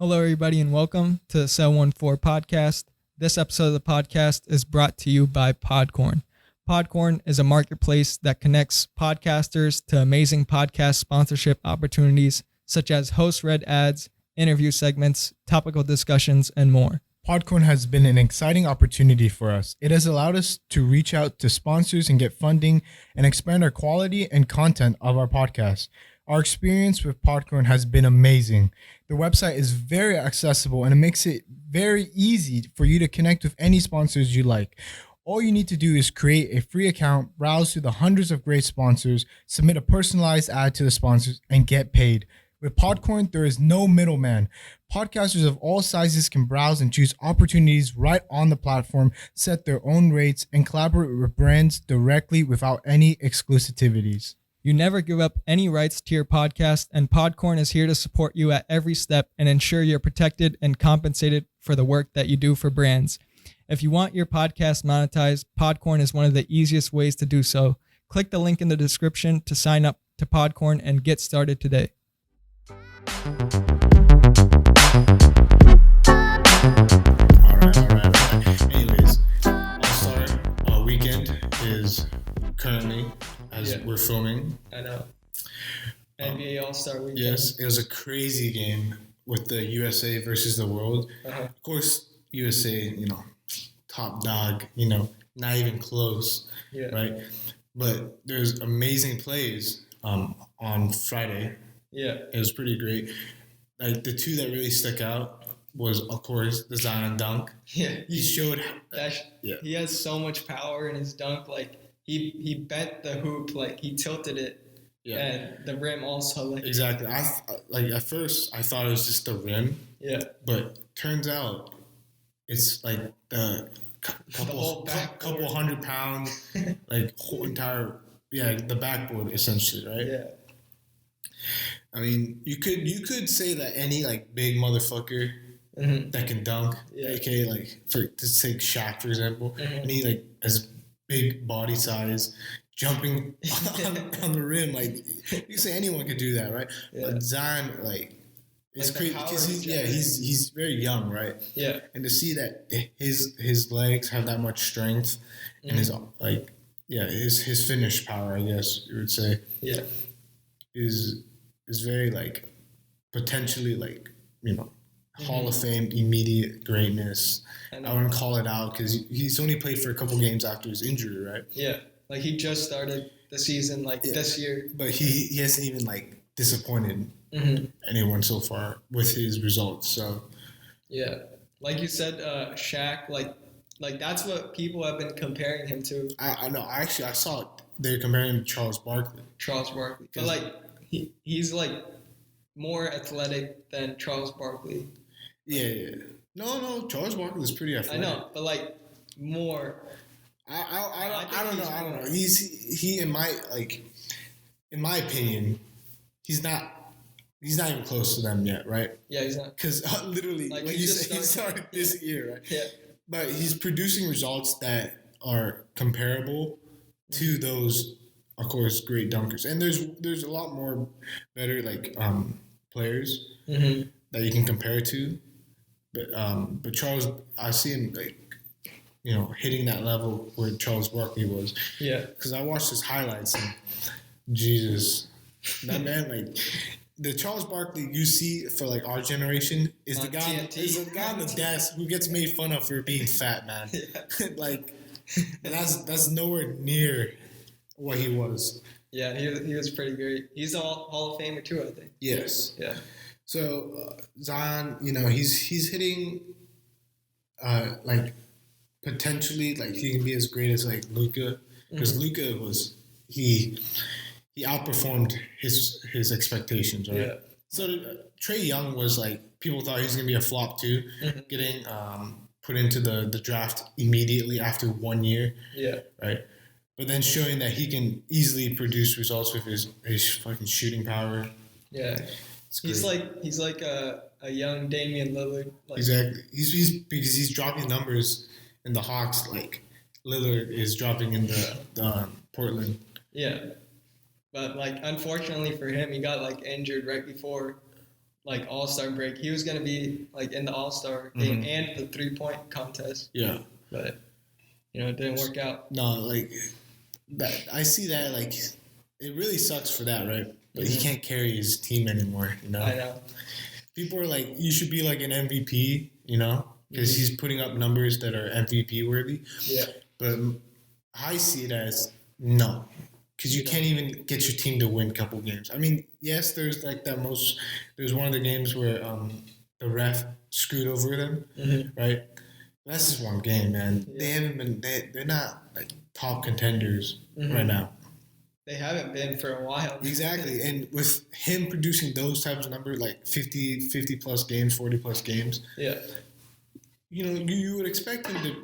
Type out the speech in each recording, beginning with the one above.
Hello, everybody, and welcome to the 714 podcast. This episode of the podcast is brought to you by Podcorn. Podcorn is a marketplace that connects podcasters to amazing podcast sponsorship opportunities, such as host-read ads, interview segments, topical discussions, and more. Podcorn has been an exciting opportunity for us. It has allowed us to reach out to sponsors and get funding and expand our quality and content of our podcast. Our experience with Podcorn has been amazing. The website is very accessible and it makes it very easy for you to connect with any sponsors you like. All you need to do is create a free account, browse through the hundreds of great sponsors, submit a personalized ad to the sponsors, and get paid. With Podcorn, there is no middleman. Podcasters of all sizes can browse and choose opportunities right on the platform, set their own rates, and collaborate with brands directly without any exclusivities. You never give up any rights to your podcast, and Podcorn is here to support you at every step and ensure you're protected and compensated for the work that you do for brands. If you want your podcast monetized, Podcorn is one of the easiest ways to do so. Click the link in the description to sign up to Podcorn and get started today. All right. Anyways, All-Star weekend is currently as we're filming. I know. NBA All-Star weekend. Yes, it was a crazy game with the USA versus the world. Of course, USA, top dog, not even close, right? But there's amazing plays on Friday. Yeah. It was pretty great. Like the two that really stuck out was, of course, the Zion dunk. Yeah. He showed he has so much power in his dunk. Like he bent the hoop, like he tilted it. Yeah. And the rim also, like exactly. At first I thought it was just the rim. Yeah. But turns out it's like the couple 100-pound, like whole entire the backboard essentially, right? Yeah. I mean, you could say that any like big motherfucker that can dunk, aka like to take Shaq for example, any like as big body size jumping on the rim, like you can say anyone could do that, right? Yeah. But Zion, like it's crazy because he's very young, right? Yeah. And to see that his legs have that much strength and his his finish power, I guess you would say, is very like potentially like Hall of Fame immediate greatness. I wouldn't call it out because he's only played for a couple games after his injury, right? Yeah, like he just started the season this year, but he hasn't even like disappointed anyone so far with his results. So yeah, like you said, Shaq, like that's what people have been comparing him to. I know. I saw they're comparing him to Charles Barkley, but like. He's like more athletic than Charles Barkley. Yeah. No, Charles Barkley is pretty athletic. I know, but like more. I don't know. He in my opinion, he's not even close to them yet, right? Yeah, he's not. Because literally, like you said, he started this year, right? Yeah. But he's producing results that are comparable to those. Of course, great dunkers, and there's a lot more better like players that you can compare to, but Charles, I see him like hitting that level where Charles Barkley was. Yeah, because I watched his highlights and Jesus, that man like the Charles Barkley you see for like our generation is the guy on the desk who gets made fun of for being fat, man. Yeah. Like that's nowhere near what he was. Yeah, he was pretty great. He's a Hall of Famer too, I think. Yes. Yeah. So Zion, he's hitting like potentially like he can be as great as like Luka, because Luka was he outperformed his expectations, right? Yeah. So Trae Young was like people thought he was gonna be a flop too, getting put into the draft immediately after 1 year. Yeah. Right. But then showing that he can easily produce results with his fucking shooting power. Yeah. He's like a young Damian Lillard. Like, exactly. He's because he's dropping numbers in the Hawks like Lillard is dropping in the Portland. Yeah. But like unfortunately for him, he got like injured right before like All-Star break. He was gonna be like in the All-Star game and the 3-point contest. Yeah, but it didn't work out. No, like that. I see that. Like, it really sucks for that, right? But he can't carry his team anymore. You know. I know. People are like, you should be like an MVP. You know, because he's putting up numbers that are MVP worthy. Yeah. But I see it as no. Because you can't even get your team to win a couple games. I mean, yes, there's like there's one of the games where the ref screwed over them, right? That's just one game, man. Yeah. They haven't been, they're not like top contenders right now. They haven't been for a while. Exactly. And with him producing those types of numbers, like 50 plus games, 40 plus games. Yeah. You would expect him to,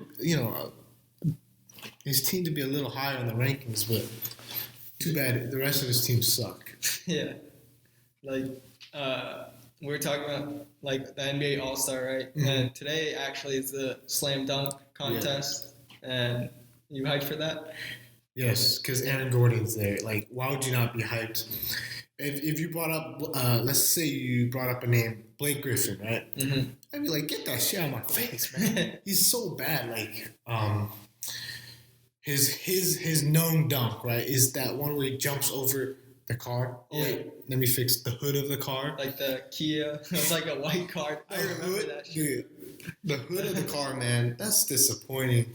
his team to be a little higher on the rankings, but too bad the rest of his team suck. Yeah. Like, we were talking about like the NBA All-Star, right? And today actually is the slam dunk contest. Yeah. And you hyped for that? Yes, because Aaron Gordon's there. Like, why would you not be hyped? If you brought up, let's say you brought up a name, Blake Griffin, right? I'd be like, get that shit out of my face, man. He's so bad. Like, his known dunk, right, is that one where he jumps over the car. Oh, wait, let me fix the hood of the car. Like the Kia. It was like a white car. I remember that shit. Dude, the hood of the car, man, that's disappointing.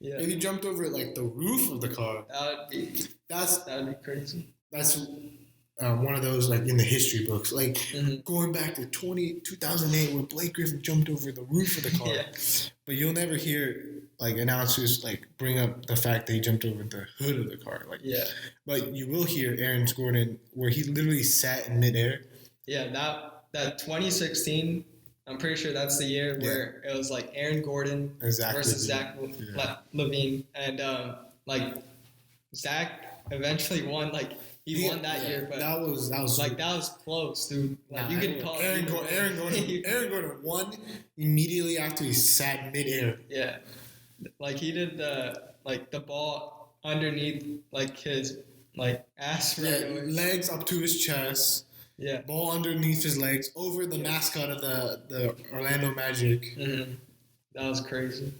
Yeah. If you jumped over like the roof of the car, that would be crazy. That's one of those like in the history books, like going back to 2008 where Blake Griffin jumped over the roof of the car. Yeah. But you'll never hear like announcers like bring up the fact that he jumped over the hood of the car. Like, yeah. But you will hear Aaron Gordon where he literally sat in midair. Yeah, that 2016. I'm pretty sure that's the year where it was like Aaron Gordon versus Zach LaVine, and like Zach eventually won. Like he won that year, but that was like that was close, dude. Like you could call Aaron Gordon won immediately after he sat midair. Yeah, like he did the ball underneath like his like ass. Legs up to his chest. Yeah, ball underneath his legs over the mascot of the Orlando Magic. That was crazy,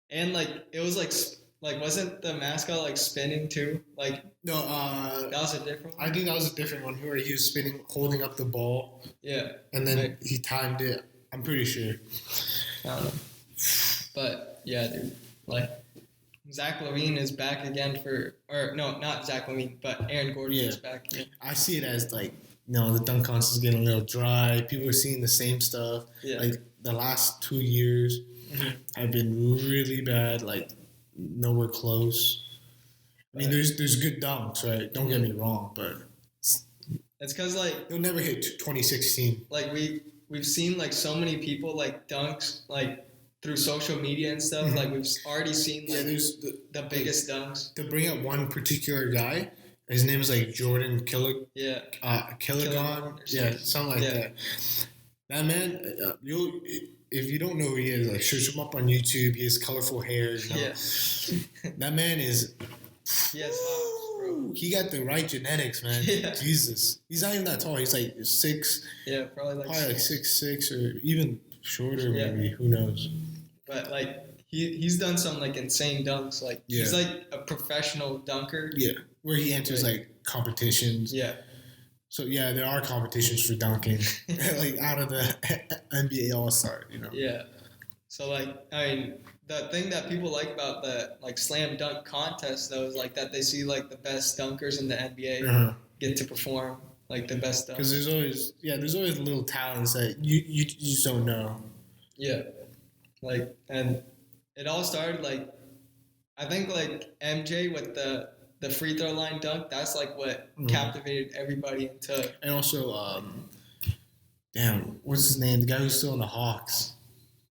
and like it was like wasn't the mascot like spinning too? Like no, that was a different one. I think that was a different one where he was spinning, holding up the ball. Yeah, and then he timed it. I'm pretty sure. I don't know, but yeah, dude, like Zach LaVine is back again not Zach LaVine, but Aaron Gordon is back again. I see it as like. No, the dunk contest is getting a little dry. People are seeing the same stuff. Yeah. Like the last 2 years have been really bad. Like nowhere close. I mean, there's good dunks, right? Don't get me wrong, but it's because like they'll never hit 2016. Like we've seen like so many people like dunks like through social media and stuff. Like we've already seen like there's the biggest dunks. To bring up one particular guy. His name is like Jordan Killigan. Something like that. That man, if you don't know who he is, like search him up on YouTube. He has colorful hair. Yeah. That man is. Yes. He got the right genetics, man. Yeah. Jesus, he's not even that tall. He's like 6. Yeah, probably like 6'6" or even shorter, maybe. Who knows? But like he's done some like insane dunks. Like he's like a professional dunker. Yeah. Where he enters like competitions. Yeah. So there are competitions for dunking, like out of the NBA All-Star, Yeah. So like, I mean, the thing that people like about the like slam dunk contest though is like that they see like the best dunkers in the NBA get to perform like the best dunks. Because there's always little talents that you just don't know. Yeah. Like, and it all started like, I think like MJ with the free throw line dunk, that's like what captivated everybody into. And also, what's his name? The guy who's still in the Hawks.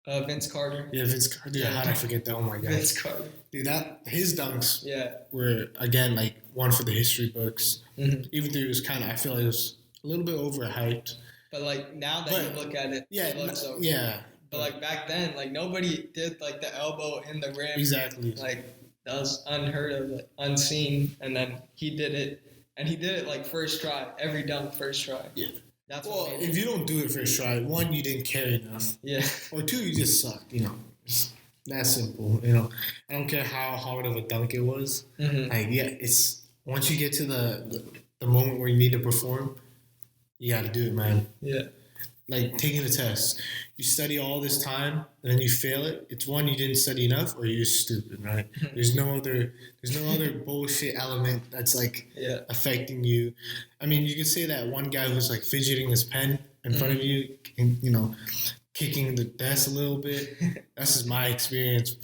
Vince Carter. Yeah, Vince Carter. Dude, how did I forget that? Oh my god. Vince Carter. Dude, his dunks were again like one for the history books. Even though it was I feel like it was a little bit overhyped. But like now that you look at it, it looks overhyped. But like back then, like nobody did like the elbow in the rim. Exactly. Like. That was unheard of, like, unseen, and then he did it, and he did it like first try, every dunk first try. Yeah, That's well, if you don't do it first try, one, you didn't care enough. Yeah. Or two, you just sucked. Just that simple. I don't care how hard of a dunk it was. Mm-hmm. Like, yeah, it's once you get to the moment where you need to perform, you got to do it, man. Yeah. Like taking the test, you study all this time and then you fail it. It's one, you didn't study enough, or you're stupid, right? There's no other bullshit element that's like affecting you. I mean, you could say that one guy who's like fidgeting his pen in front of you, and kicking the desk a little bit. That's just my experience.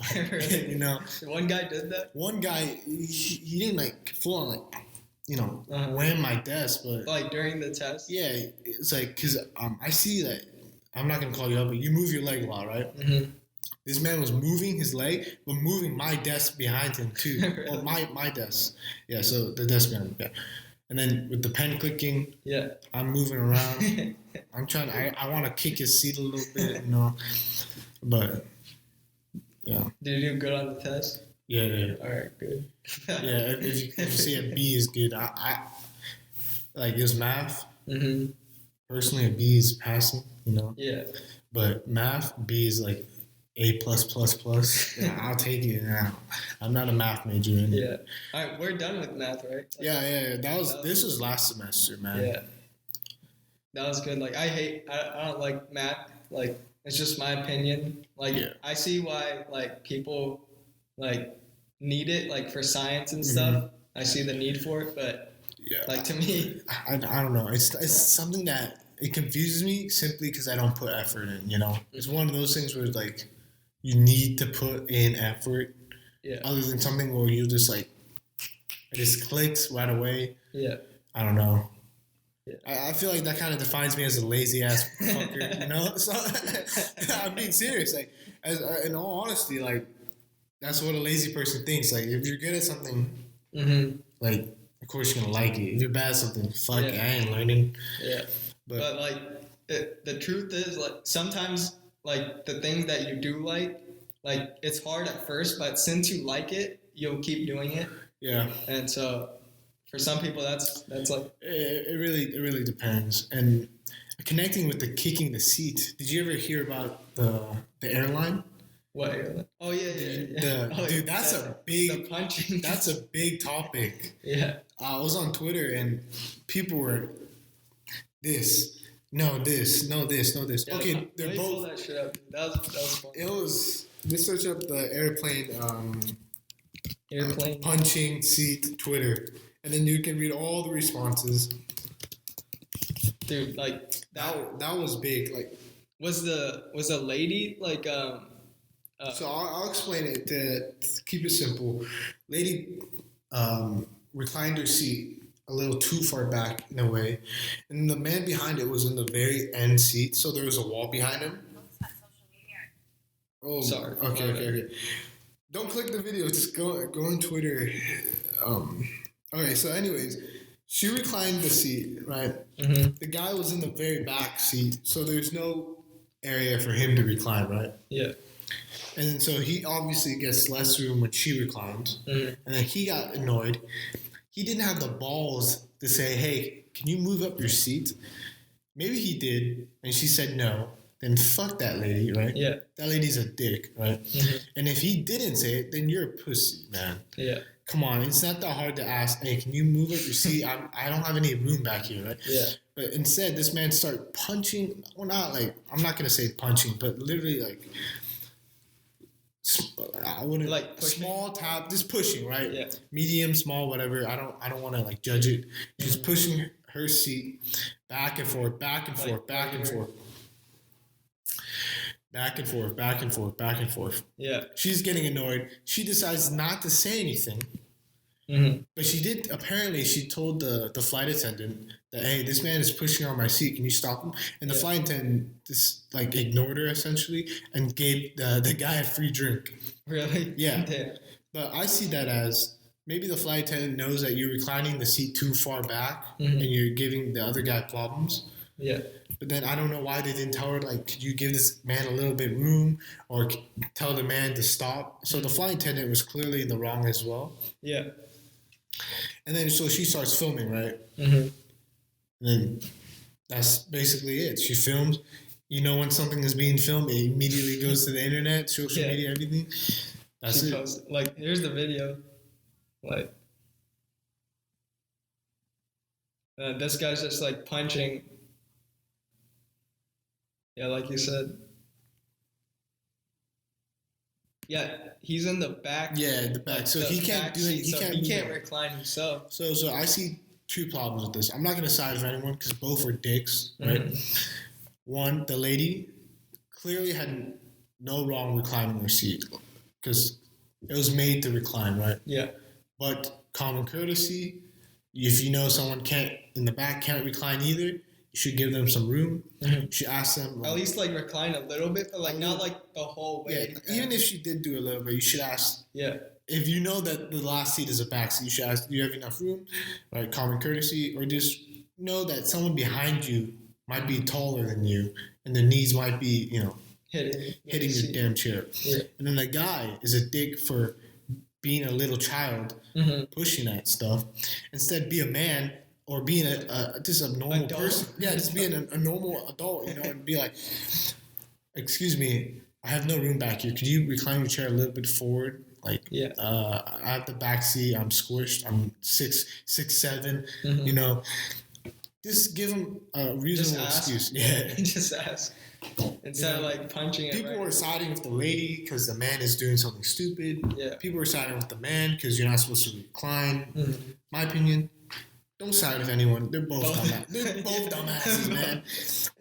One guy did that. One guy, he didn't like full on like. Wham my desk, but like during the test. Yeah, it's like because I see that I'm not gonna call you up, but you move your leg a lot, right? Mm-hmm. This man was moving his leg, but moving my desk behind him too. Really? Or my desk. Yeah, so the desk behind him. Yeah. And then with the pen clicking, I'm moving around. I'm trying. I want to kick his seat a little bit, but yeah. Did you do good on the test? Yeah. All right, good. Yeah, if you say a B is good, I like it was math. Mm-hmm. Personally, a B is passing, Yeah. But math, B is like A+++. Yeah, I'll take it now. I'm not a math major. Yeah. All right, we're done with math, right? Yeah. This was last semester, man. Yeah. That was good. Like I don't like math. Like it's just my opinion. Like I see why like people like need it like for science and stuff. I see the need for it, but like to me, I don't know. It's something that it confuses me simply because I don't put effort in. It's one of those things where like you need to put in effort. Yeah. Other than something where you just like it just clicks right away. Yeah. I don't know. Yeah. I feel like that kind of defines me as a lazy ass fucker. So I'm being serious. Like, in all honesty, like. That's what a lazy person thinks. Like, if you're good at something, like, of course you're gonna like it. If you're bad at something, fuck it, I ain't learning. Yeah. But like, the truth is, like, sometimes, like, the things that you do like, it's hard at first, but since you like it, you'll keep doing it. Yeah. And so, for some people, that's like... It really depends. And connecting with the kicking the seat, did you ever hear about the airline? What? Oh yeah. Dude, that's a big punching. That's a big topic. Yeah. I was on Twitter and people were this. Yeah, okay, they're both. Pull that shit up. That was fun. It was. Let's search up the airplane. Airplane punching seat Twitter, and then you can read all the responses. Dude, like that was big. Like, was a lady like So I'll explain it to keep it simple. Lady reclined her seat a little too far back in a way, and the man behind it was in the very end seat, so there was a wall behind him. Oh, sorry. Okay. Don't click the video. Just go on Twitter. Okay. So, anyways, she reclined the seat, right? Mm-hmm. The guy was in the very back seat, so there's no area for him to recline, right? Yeah. And so he obviously gets less room when she reclines. Mm-hmm. And then he got annoyed. He didn't have the balls to say, hey, can you move up your seat? Maybe he did, and she said no. Then fuck that lady, right? Yeah. That lady's a dick, right? Mm-hmm. And if he didn't say it, then you're a pussy, man. Yeah. Come on, it's not that hard to ask, hey, can you move up your seat? I don't have any room back here, right? Yeah. But instead, this man started punching. Well, not like, I'm not going to say punching, but literally like, I wouldn't like small tap, just pushing, right? Yeah. Medium, small, whatever. I don't want to like judge it. Just pushing her seat back and forth, back and forth, back and forth. Back and forth, back and forth, back and forth. Yeah. She's getting annoyed. She decides not to say anything. Mm-hmm. But she did, apparently, she told the flight attendant that, hey, this man is pushing on my seat. Can you stop him? And the flight attendant just, like, ignored her, essentially, and gave the guy a free drink. Really? Yeah. Damn. But I see that as maybe the flight attendant knows that you're reclining the seat too far back and you're giving the other guy problems. Yeah. But then I don't know why they didn't tell her, like, could you give this man a little bit room or tell the man to stop? So the flight attendant was clearly in the wrong as well. Yeah. And then so she starts filming, right? Mm-hmm. And then That's basically it. She films. You know, when something is being filmed, it immediately goes to the internet, social media, everything. That's she it. Posts, like, here's the video. Like, this guy's just like punching. Yeah, like you said. Yeah, he's in the back. Yeah, the back. So he can't do it. He can't recline himself. So I see two problems with this. I'm not gonna side with anyone because both are dicks, right? Mm-hmm. One, the lady clearly had no wrong reclining her seat because it was made to recline, right? Yeah. But common courtesy, if you know someone in the back can't recline either, you should give them some room. Mm-hmm. You should ask them. At least like recline a little bit, but like not like the whole way. Yeah, even if she did do a little bit, you should ask. Yeah. If you know that the last seat is a back seat, you should ask, do you have enough room? Right, common courtesy, or just know that someone behind you might be taller than you and their knees might be, hitting your damn chair. Yeah. And then the guy is a dick for being a little child, pushing that stuff. Instead, be a man or being just a normal person. Yeah, just being a normal adult, and be like, excuse me, I have no room back here. Could you recline your chair a little bit forward? Like, I have the back seat. I'm squished. I'm 6'7". Mm-hmm. Just give them a reasonable excuse. Yeah, just ask instead of like punching it. People were siding with the lady because the man is doing something stupid. Yeah, people were siding with the man because you're not supposed to recline. Mm-hmm. My opinion. Don't side with anyone. They're both dumbasses. They're both dumbasses, man.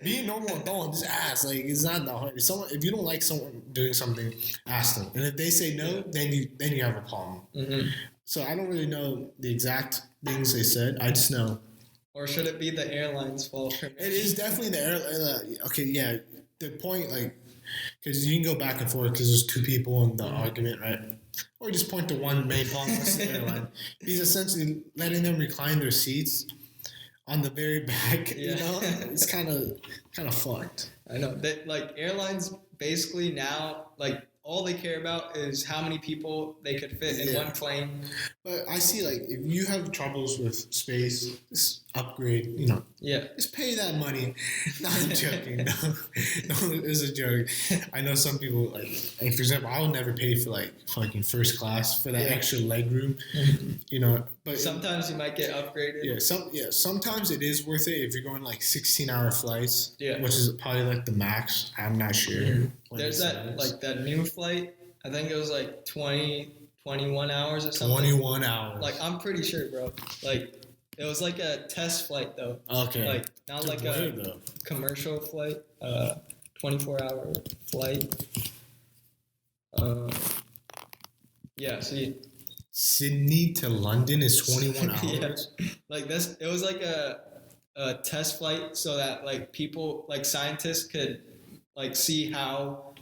Be a normal adult. Just ask. Like, it's not that hard. If you don't like someone doing something, ask them. And if they say no, then you have a problem. Mm-hmm. So I don't really know the exact things they said. I just know. Or should it be the airline's fault? It is definitely the airline. Okay, yeah. The point, like, because you can go back and forth because there's two people in the argument, right? Or just point to one main problem, that's the airline. He's essentially letting them recline their seats on the very back. It's kind of fucked. I know that, like, airlines basically now, like, all they care about is how many people they could fit in one plane. But I see, like, if you have troubles with space, just upgrade, just pay that money. No, I'm joking. No, it's a joke. I know some people, like for example, I will never pay for, like, fucking first class for that extra leg room, but sometimes you might get upgraded. Sometimes it is worth it if you're going, like, 16-hour flights, which is probably, like, the max. I'm not sure. Mm-hmm. There's that new flight. I think it was like 21 hours or something. 21 hours. Like, I'm pretty sure, bro. Like, it was like a test flight though. Okay. Like, not like a commercial flight. 24-hour flight. See. Sydney to London is 21 hours. Like this, it was like a test flight so that, like, people, like scientists could, like, see how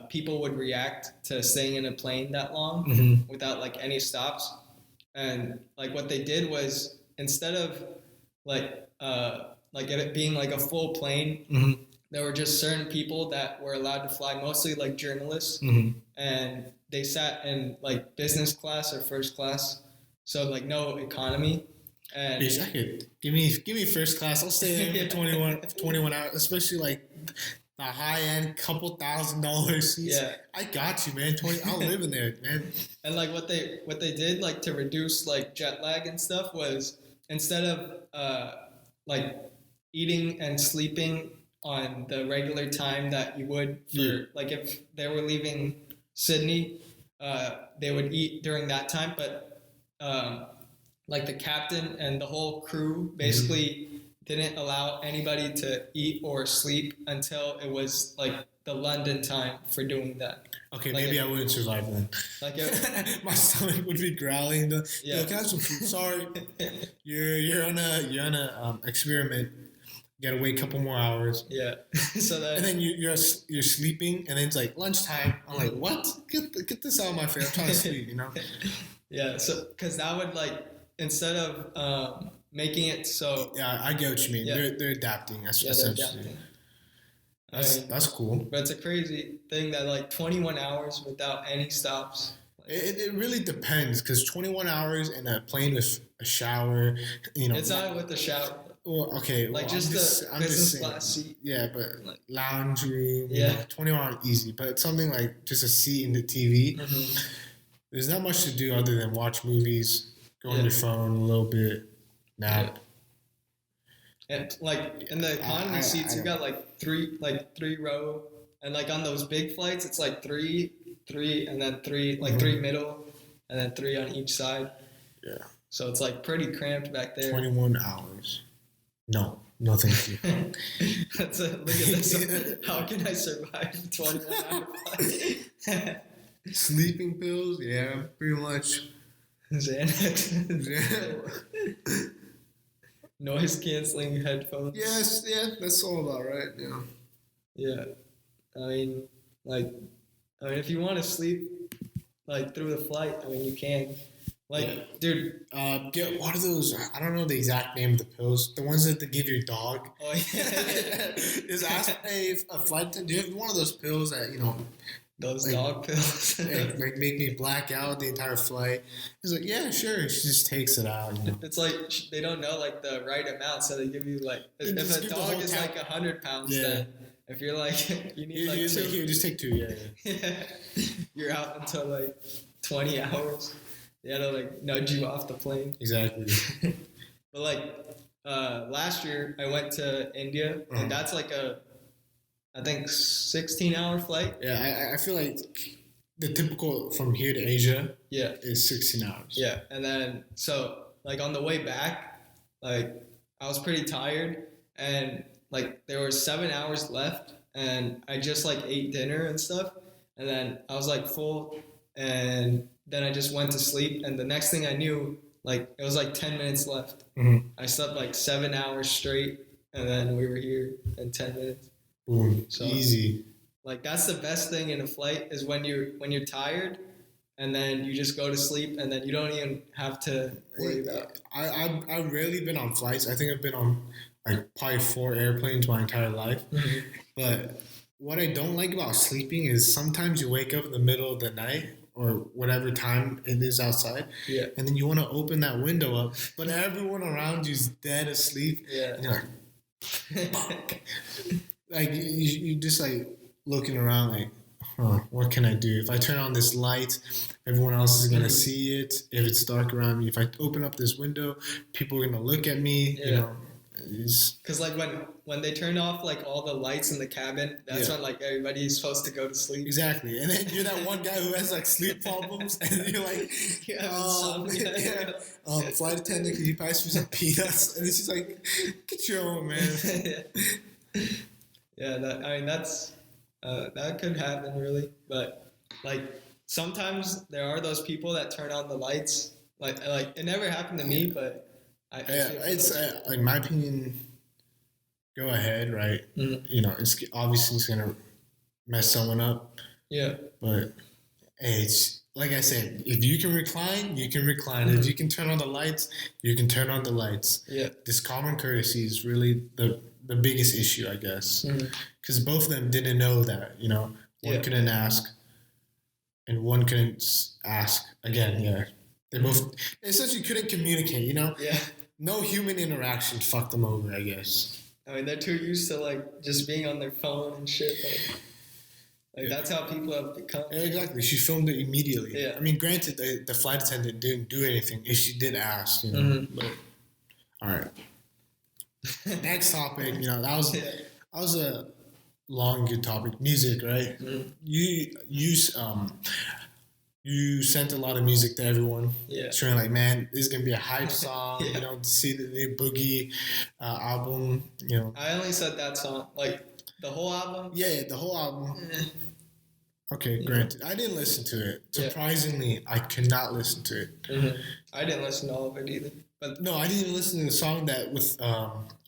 people would react to staying in a plane that long without, like, any stops. And, like, what they did was, instead of like it being like a full plane, there were just certain people that were allowed to fly, mostly like journalists, and they sat in like business class or first class, so like no economy. And bitch, I could give me first class. I'll stay there for 21 hours, especially like the high end couple $1,000 seats. Yeah, I got you, man. I'll live in there, man. And like what they did, like, to reduce like jet lag and stuff, was instead of like eating and sleeping on the regular time that you would for like if they were leaving Sydney, they would eat during that time, but like the captain and the whole crew basically didn't allow anybody to eat or sleep until it was like the London time for doing that. Okay, like maybe I wouldn't survive then. Like my stomach would be growling. Yo, can I have some food? Sorry, you're on a experiment. You gotta wait a couple more hours. Yeah. So that, and then you're sleeping, and then it's like lunchtime. I'm like, what? Get this out of my face. I'm trying to sleep. Yeah. So because that would, like, instead of making it so. Yeah, I get what you mean. Yeah. They're adapting. Essentially. That's cool. But it's a crazy thing that, like, 21 hours without any stops. It really depends, because 21 hours in a plane with a shower, It's not with the shower. Well, okay. Like Well, just I'm business just class saying. seat. Yeah, but Like, lounge room. Yeah. 21 easy. But something like just a seat in the TV. Mm-hmm. There's not much to do other than watch movies, go on Yeah. your phone a little bit, nap. And like in the economy seats, you got like three row, and like on those big flights, it's like three, and then three, like three middle, and then three on each side. Yeah. So it's like pretty cramped back there. 21 hours. No, thank you. Look at this. How can I survive 21 hour flight? Sleeping pills, yeah, pretty much. Xanax. Yeah. Noise canceling headphones. Yes, yeah, that's all about right. Yeah. Yeah. I mean, if you want to sleep like through the flight, I mean, you can. Like, dude. Get what are those? I don't know the exact name of the pills. The ones that they give your dog. Oh yeah. Is ask a flight. Do you have one of those pills that those like, dog pills? like make me black out the entire flight. He's like, yeah, sure. She just takes it out. It's like they don't know like the right amount, so they give you like if a dog is like 100 pounds, then if you're like you need like two, here, just take two. Yeah. You're out until like 20 hours. They had to like nudge you off the plane. Exactly. But like last year I went to India, and that's like I think 16-hour flight. Yeah, I feel like the typical from here to Asia is 16 hours. Yeah, and then so like on the way back, like I was pretty tired, and like there were 7 hours left, and I just like ate dinner and stuff, and then I was like full, and then I just went to sleep, and the next thing I knew, like it was like 10 minutes left. Mm-hmm. I slept like 7 hours straight, and then we were here in 10 minutes. Boom. So, easy. Like that's the best thing in a flight is when you're tired, and then you just go to sleep, and then you don't even have to worry about. I've rarely been on flights. I think I've been on like probably 4 airplanes my entire life. Mm-hmm. But what I don't like about sleeping is sometimes you wake up in the middle of the night or whatever time it is outside, and then you want to open that window up, but everyone around you's dead asleep. Yeah. And you're like, fuck. Like you just like looking around like, what can I do? If I turn on this light, everyone else is gonna see it. If it's dark around me, if I open up this window, people are gonna look at me. Because like when they turn off like all the lights in the cabin, that's when like everybody's supposed to go to sleep. Exactly, and then you're that one guy who has like sleep problems, and you're like, flight attendant, can you pass me some peanuts? And she's like, get your own, man. That's that could happen really, but like sometimes there are those people that turn on the lights. Like it never happened to me, but it's in my opinion, go ahead, right? Mm-hmm. It's obviously it's gonna mess someone up. Yeah, but hey, it's like I said, if you can recline, you can recline. Mm-hmm. If you can turn on the lights, you can turn on the lights. Yeah, this common courtesy is really the biggest issue, I guess, because both of them didn't know that. One couldn't ask, and one couldn't ask again. Yeah, they both essentially couldn't communicate. Yeah, no human interaction fucked them over, I guess. I mean, they're too used to like just being on their phone and shit. Like that's how people have become. Yeah, exactly. She filmed it immediately. Yeah. I mean, granted, the flight attendant didn't do anything if she did ask. But all right. Next topic. That was a long good topic. Music, right? Mm-hmm. You sent a lot of music to everyone. Yeah. Showing like, man, this is gonna be a hype song. To see the new Boogie album. I only said that song, like the whole album. Yeah, the whole album. Okay, granted, I didn't listen to it. Surprisingly, I could not listen to it. Mm-hmm. I didn't listen to all of it either. But no, I didn't even listen to the song that with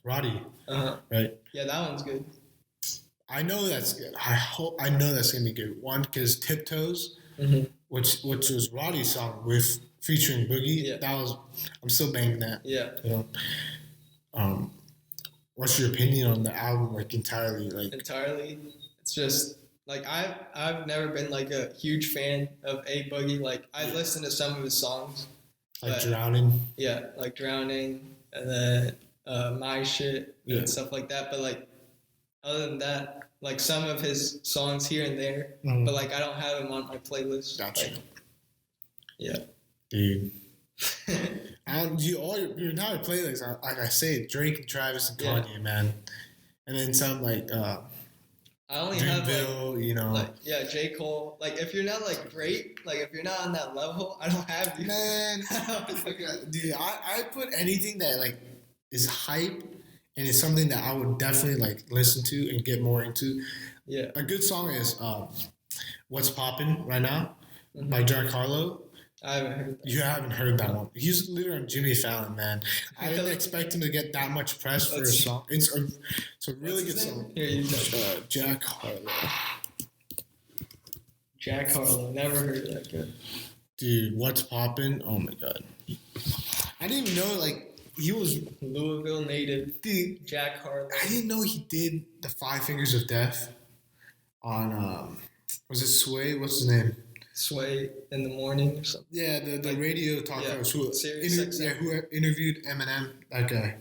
Roddy. Right. Yeah, that one's good. I know that's good. I know that's gonna be good. One, because Tiptoes, which was Roddy's song with featuring Boogie. Yeah. I'm still banging that. Yeah. What's your opinion on the album? Like entirely? It's just like I've never been like a huge fan of A Boogie. Like I listened to some of his songs. Like Drowning. Yeah, like Drowning, and then My Shit and stuff like that. But like other than that, like some of his songs here and there, but like I don't have him on my playlist. Gotcha. Like, yeah, dude. Your entire playlist, like I say, Drake and Travis and Kanye, man, and then some like I only have Bill, like, you know, like J. Cole. Like if you're not like great, like if you're not on that level, I don't have you. Man, dude, I put anything that like is hype and it's something that I would definitely like listen to and get more into. Yeah, a good song is "What's Poppin' Right Now" by Jack Harlow. I haven't heard that. You haven't heard that one. He's literally on Jimmy Fallon, man. I didn't expect him to get that much press for a song. It's a really good song. Here, you go. Jack Harlow. Jack Harlow. Never heard that good. Dude, What's Poppin'? Oh my god. I didn't even know like he was Louisville native. Dude, Jack Harlow. I didn't know he did the 5 Fingers of Death on was it Sway? What's his name? Sway in the Morning or something. Yeah, the radio talk host who interviewed Eminem, that guy.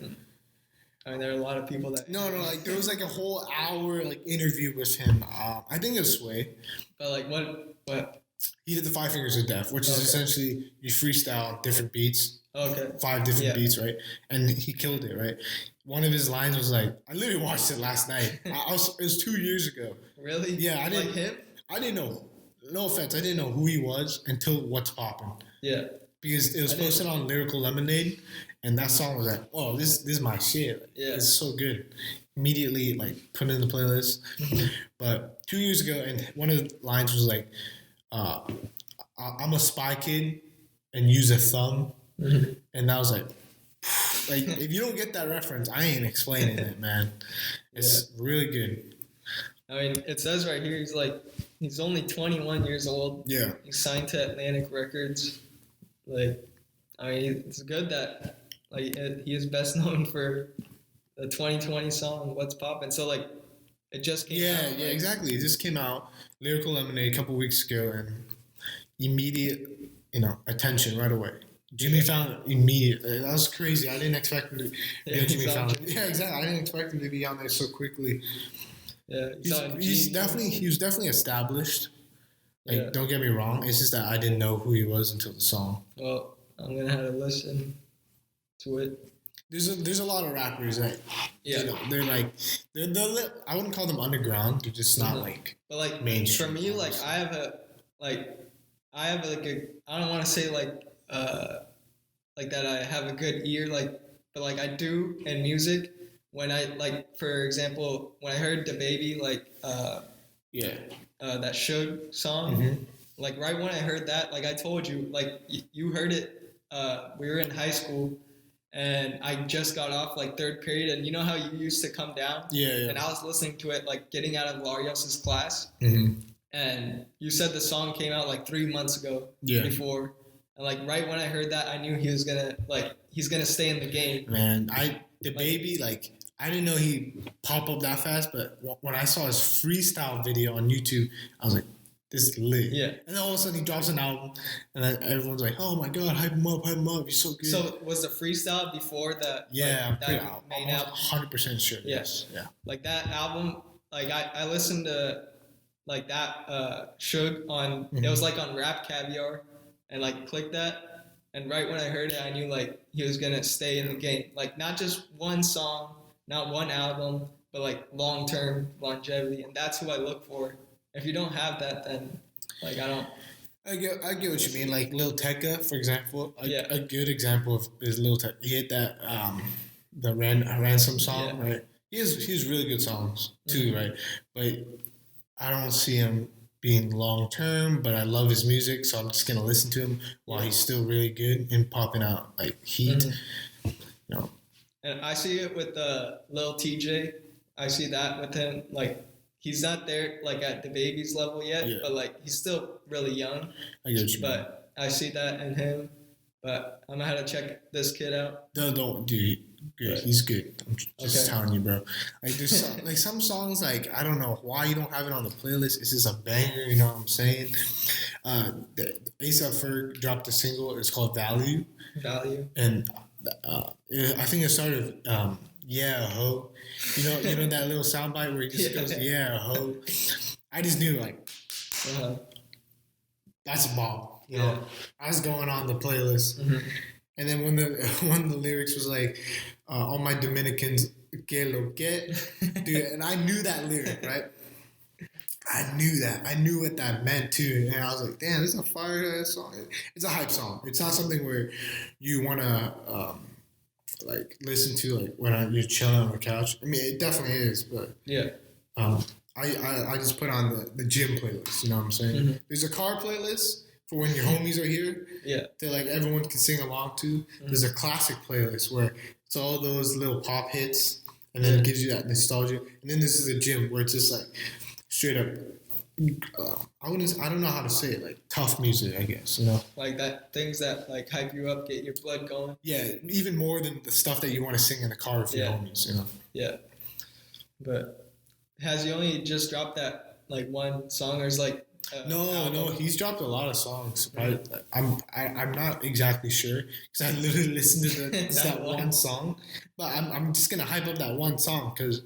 I mean, there are a lot of people that... No, like, there was, like, a whole hour, like, interview with him. I think it was Sway. But, like, what? He did the 5 Fingers of Death, which is essentially you freestyle different beats. Okay. 5 different beats, right? And he killed it, right? One of his lines was, like... I literally watched it last night. It was 2 years ago. Really? Yeah, I didn't... Like him? I didn't know... No offense, I didn't know who he was until What's Poppin'. Yeah. Because it was posted on Lyrical Lemonade, and that song was like, oh, this is my shit. Like, it's so good. Immediately, like, put it in the playlist. But 2 years ago, and one of the lines was like, I'm a spy kid and use a thumb. And that was like, if you don't get that reference, I ain't explaining it, man. It's really good. I mean, it says right here, he's only 21 years old. Yeah. He's signed to Atlantic Records. Like, I mean, it's good that, like, he is best known for the 2020 song, What's Poppin'. So, like, it just came out. Yeah, exactly. It just came out, Lyrical Lemonade, a couple weeks ago, and immediate, attention right away. Jimmy Fallon, immediately. That was crazy. I didn't expect him to be on Jimmy Fallon. Yeah, exactly. I didn't expect him to be on there so quickly. Yeah, he was definitely established. Like, don't get me wrong. It's just that I didn't know who he was until the song. Well, I'm gonna have to listen to it. There's a lot of rappers that they're like I wouldn't call them underground. They're just not like. But like mainstream. For me, like I have a I don't want to say like that I have a good ear but like I do in music. When I, like, for example, when I heard DaBaby, that Suge song, like, right when I heard that, like, I told you, like, you heard it, we were in high school, and I just got off, like, third period, and you know how you used to come down? Yeah. And I was listening to it, like, getting out of Larios's class, and you said the song came out, like, 3 months ago before, and, like, right when I heard that, I knew he was gonna, like, he's gonna stay in the game. Man, DaBaby, like I didn't know he'd pop up that fast, but when I saw his freestyle video on YouTube, I was like, this is lit. Yeah. And then all of a sudden he drops an album, and then everyone's like, oh my God, hype him up, he's so good. So was the freestyle before that? Yeah, like, I'm pretty 100% sure. Yes. Yeah. Like that album, like I listened to like that Suge on, it was like on Rap Caviar, and like clicked that, and right when I heard it, I knew like he was gonna stay in the game. Like not just one song, not one album, but like long-term longevity, and that's who I look for. If you don't have that, then like I don't. I get what you mean. Like Lil Tecca, for example, a good example is Lil Tecca. He hit that the Ransom song, right? He has really good songs too, right? But I don't see him being long-term. But I love his music, so I'm just gonna listen to him while he's still really good and popping out like heat. And I see it with Lil TJ. I see that with him. Like, he's not there, like, at DaBaby's level yet, but, like, he's still really young. I get you. But I see that in him. But I'm going to have to check this kid out. Don't, dude. Good. He's good. I'm just telling you, bro. Like, there's some songs, like, I don't know why you don't have it on the playlist. It's just a banger, you know what I'm saying? A$AP Ferg dropped a single. It's called Value. Value. And I think it started yeah ho, you know that little soundbite where he just goes yeah ho. I just knew like that's a bomb. You know, I was going on the playlist, and then when the lyrics was like, "All my Dominicans que lo que," dude, and I knew that lyric, right? I knew that. I knew what that meant too, and I was like, "Damn, this is a fire song." It's a hype song. It's not something where you wanna like listen to like when you're chilling on the couch. I mean, it definitely is, but I just put on the gym playlist. You know what I'm saying? There's a car playlist for when your homies are here. That like everyone can sing along to. There's a classic playlist where it's all those little pop hits, and then it gives you that nostalgia. And then this is a gym where it's just like straight up. I don't know how to say it, like tough music, I guess, like that, things that like hype you up, get your blood going. Yeah, even more than the stuff that you want to sing in the car with your homies, Yeah, but has he only just dropped that like one song, or is like no, he's dropped a lot of songs. I'm not exactly sure because I literally listened to that one song, but I'm just gonna hype up that one song because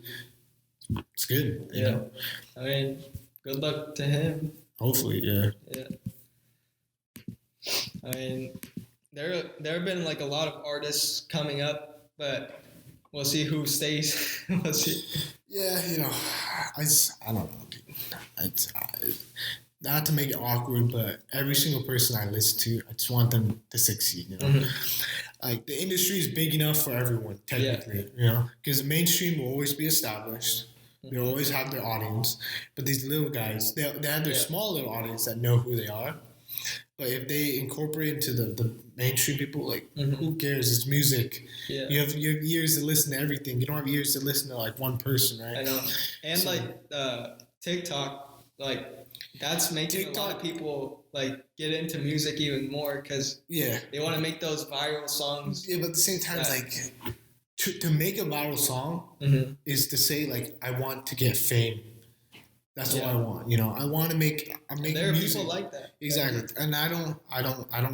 it's good. You know? I mean, good luck to him. Hopefully, yeah. I mean, there have been like a lot of artists coming up, but we'll see who stays. We'll see. Yeah, I don't know, dude. Not to make it awkward, but every single person I listen to, I just want them to succeed, Like, the industry is big enough for everyone, technically, Because the mainstream will always be established. They always have their audience. But these little guys, they have their small little audience that know who they are. But if they incorporate into the mainstream people, like, who cares? It's music. Yeah. You have ears to listen to everything. You don't have ears to listen to, like, one person, right? I know. And, TikTok, like, that's making a lot of people like get into music even more because they want to make those viral songs. Yeah, but at the same time, it's like to make a viral song is to say like I want to get fame. That's what I want. I want to make. I'm making there are music. people like that. Exactly, and I don't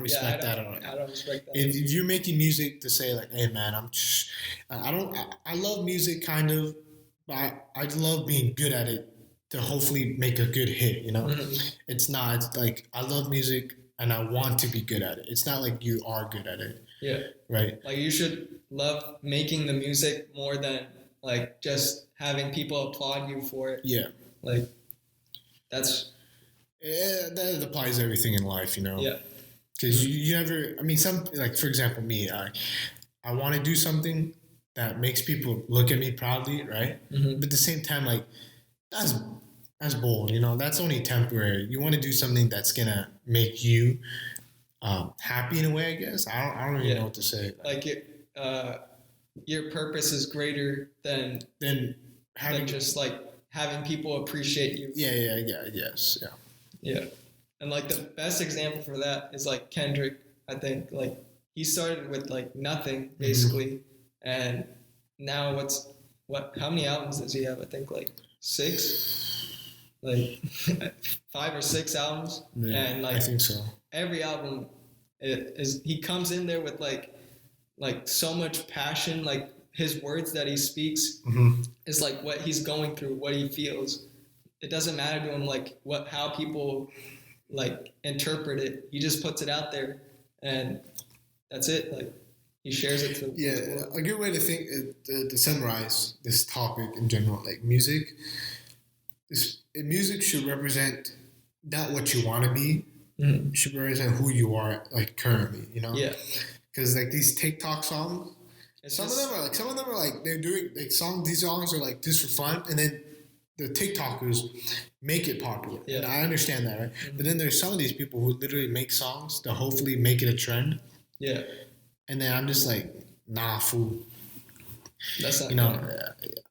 respect that at all. I don't respect that. If you're making music to say like, hey man, I love music kind of, but I love being good at it. To hopefully make a good hit, It's not. It's like I love music and I want to be good at it. It's not like you are good at it. Yeah. Right. Like you should love making the music more than like just having people applaud you for it. Yeah. Like that's. Yeah, that applies to everything in life, Yeah. Because you never. I mean, like for example, me, I want to do something that makes people look at me proudly, right? But at the same time, like. That's bull, that's only temporary. You want to do something that's gonna make you happy in a way, I guess. I don't even know what to say. Like your purpose is greater than just like having people appreciate you. Yeah. And like the best example for that is like Kendrick. I think like he started with like nothing basically, and now how many albums does he have? I think like 6, like 5 or 6 albums, and like I think so. Every album he comes in there with like so much passion, like his words that he speaks is like what he's going through, what he feels. It doesn't matter to him like how people like interpret it. He just puts it out there, and that's it. Like he shares it to a good way to think to summarize this topic in general, like music should represent not what you want to be, should represent who you are like currently, because like these TikTok songs, some of them are like they're doing like these songs are like just for fun, and then the TikTokers make it popular, and I understand that, right? But then there's some of these people who literally make songs to hopefully make it a trend. And then I'm just like, nah, fool. That's not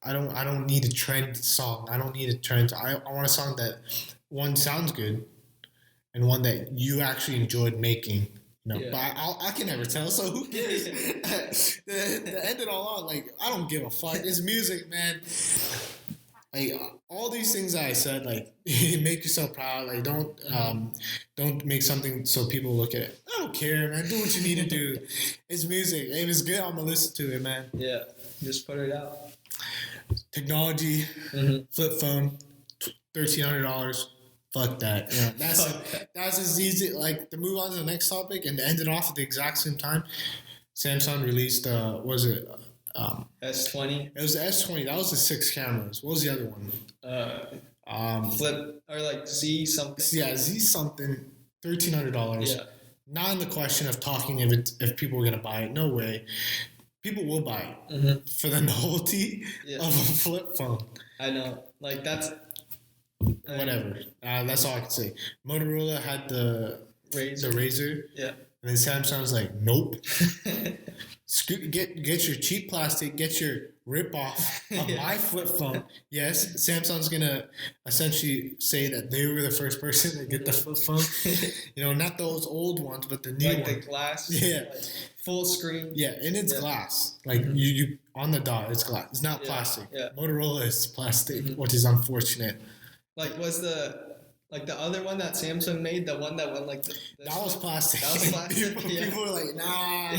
I don't need a trend song. I don't need a trend. I want a song that one sounds good, and one that you actually enjoyed making. But I can never tell. So who cares? The end it all on, like I don't give a fuck. It's music, man. like all these things that I said, like make yourself proud. Like don't make something so people look at it. I don't care, man. Do what you need to do. It's music. If it's good, I'm gonna listen to it, man. Yeah, just put it out. Technology, flip phone, $1,300. Fuck that. Yeah, that's as easy. Like to move on to the next topic and to end it off at the exact same time. Samsung released was it S20? It was the S20. That was the 6 cameras. What was the other one? Flip or like Z something. Yeah, Z something. $1,300. Yeah. Not in the question of talking if people were gonna buy it. No way. People will buy it for the novelty of a flip phone. I know. Like that's whatever. That's all I can say. Motorola had the Razor. Yeah. And then Samsung's like, nope. Get your cheap plastic. Get your rip-off of my flip phone. Yes, Samsung's going to essentially say that they were the first person to get the flip phone. You know, not those old ones, but the new one. Like the glass? Yeah. Like full screen? Yeah, and it's glass. Like, you on the dot, it's glass. It's not plastic. Yeah. Motorola is plastic, which is unfortunate. Like, was the other one that Samsung made, the one that went like that was plastic. That was plastic. People were like, nah,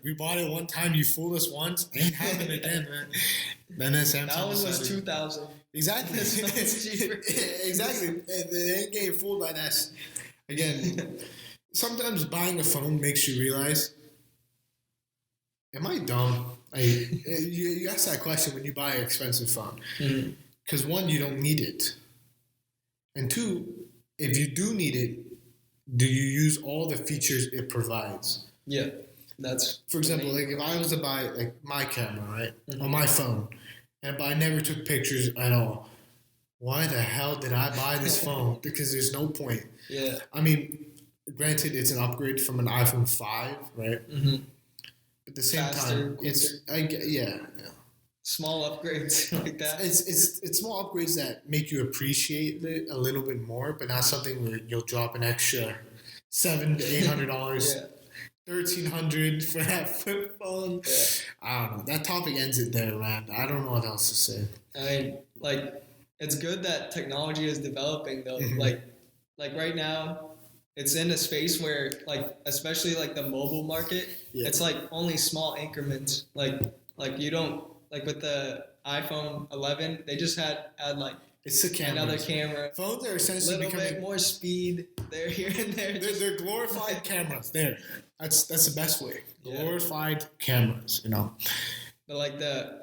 we bought it one time, you fooled us once, ain't happening again, man. And then Samsung. That one was $2,000. Exactly. Exactly. They ain't getting fooled by that. Again, sometimes buying a phone makes you realize, am I dumb? Like, you ask that question when you buy an expensive phone. Because one, you don't need it. And two, if you do need it, do you use all the features it provides? Yeah, that's... For example, like if I was to buy like my camera, right, on my phone, but I never took pictures at all, why the hell did I buy this phone? Because there's no point. Yeah. I mean, granted, it's an upgrade from an iPhone 5, right? But at the same time, it's... yeah. Small upgrades like that. It's small upgrades that make you appreciate it a little bit more, but not something where you'll drop an extra $700 to $800, $1,300 for that flip phone. Yeah. I don't know. That topic ends it there, man. I don't know what else to say. I mean, like, it's good that technology is developing, though. Like right now, it's in a space where, like, especially like the mobile market, it's like only small increments. Like you don't. Like with the iPhone 11, they just had like it's the another camera. Phones are essentially becoming a little bit more speed. They're here and there. They're glorified cameras. There, that's the best way. Glorified cameras, you know. But like the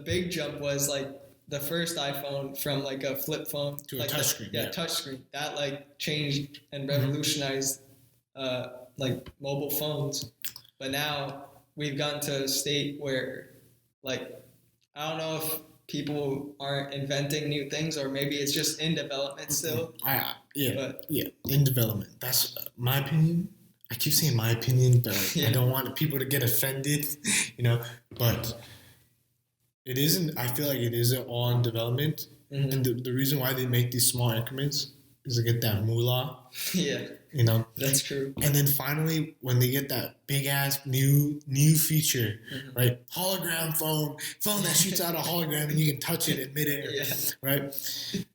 big jump was like the first iPhone from like a flip phone to a touchscreen. Yeah, touchscreen. That like changed and revolutionized like mobile phones. But now we've gotten to a state where, like, I don't know if people aren't inventing new things or maybe it's just in development still. In development. That's my opinion. I keep saying my opinion, but I don't want people to get offended, you know. But it isn't. I feel like it isn't all in development, and the reason why they make these small increments is to get that moolah. Yeah. You know, that's true. And then finally, when they get that big ass new feature, right? Hologram phone that shoots out a hologram and you can touch it in midair, right?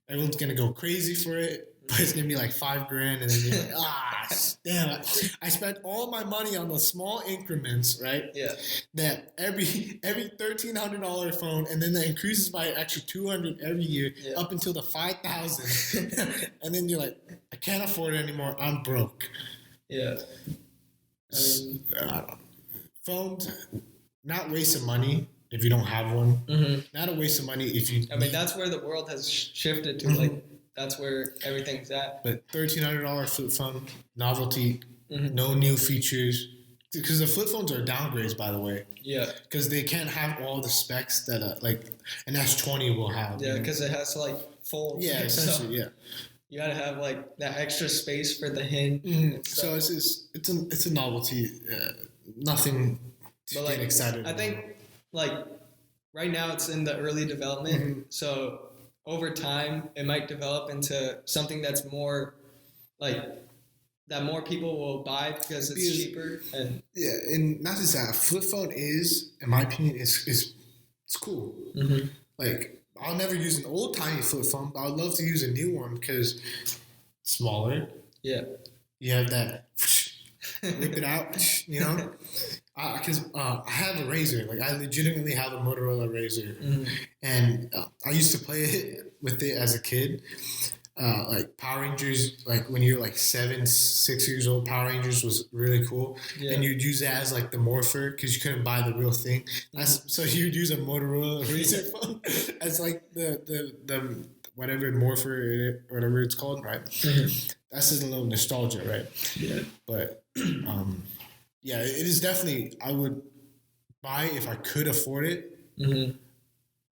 Everyone's gonna go crazy for it, but it's gonna be like $5,000, and then you're like, damn! I spent all my money on the small increments, right? Yeah. That every $1,300 phone, and then that increases by an extra $200 every year, up until the $5,000, and then you're like, I can't afford it anymore. I'm broke. Yeah. I mean, phones, not waste of money if you don't have one. Not a waste of money if you. I mean, that's where the world has shifted to. Like, that's where everything's at. But $1,300 flip phone, novelty, no new features. Because the flip phones are downgrades, by the way. Yeah. Because they can't have all the specs that an S20 will have. Yeah, because it has to like fold. Yeah, essentially, You gotta have like that extra space for the hinge. So it's a novelty. Nothing to get excited about. I think like right now it's in the early development. So over time it might develop into something that's more like that more people will buy because it's cheaper. And not just that, flip phone is, in my opinion, is it's cool. Mm-hmm. Like, I'll never use an old tiny flip phone, but I'd love to use a new one because it's smaller. Yeah. You have that whip it out, you know? Because I have a Razor. Like, I legitimately have a Motorola Razor. Mm-hmm. And I used to play with it as a kid. Like Power Rangers, like when you're like 6 years old, Power Rangers was really cool. Yeah. And you'd use that as like the morpher because you couldn't buy the real thing. So you'd use a Motorola Razr phone as like the whatever morpher or whatever it's called, right? Mm-hmm. That's just a little nostalgia, right? Yeah. But yeah, it is definitely, I would buy if I could afford it. Mm-hmm.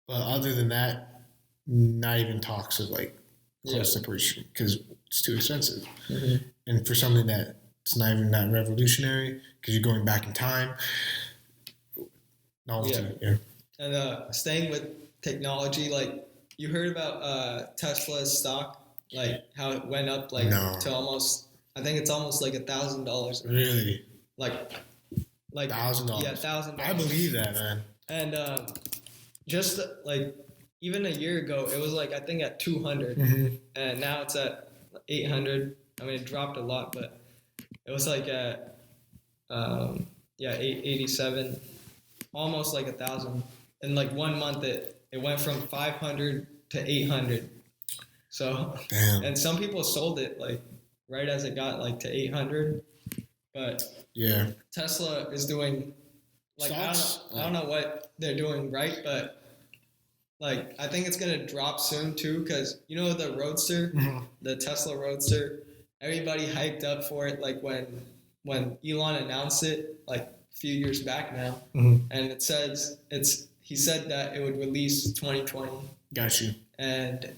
But other than that, not even talks of like close to purchasing because it's too expensive. Mm-hmm. And for something that it's not even that revolutionary because you're going back in time. Novelty, yeah. And staying with technology, like you heard about Tesla's stock, like how it went up to almost, I think it's almost like $1,000. Really? Like $1,000. Yeah, $1,000. I believe that, man. And just like even a year ago, it was like I think at 200, and now it's at 800. I mean, it dropped a lot, but it was like at 87, almost like 1,000. In like 1 month, it went from 500 to 800. So, damn. And some people sold it like right as it got like to 800, but yeah, Tesla is doing like I don't know what they're doing right, but like I think it's gonna drop soon too, because you know the Roadster, the Tesla Roadster, everybody hyped up for it like when Elon announced it like a few years back now, and it says he said that it would release 2020. Got you. And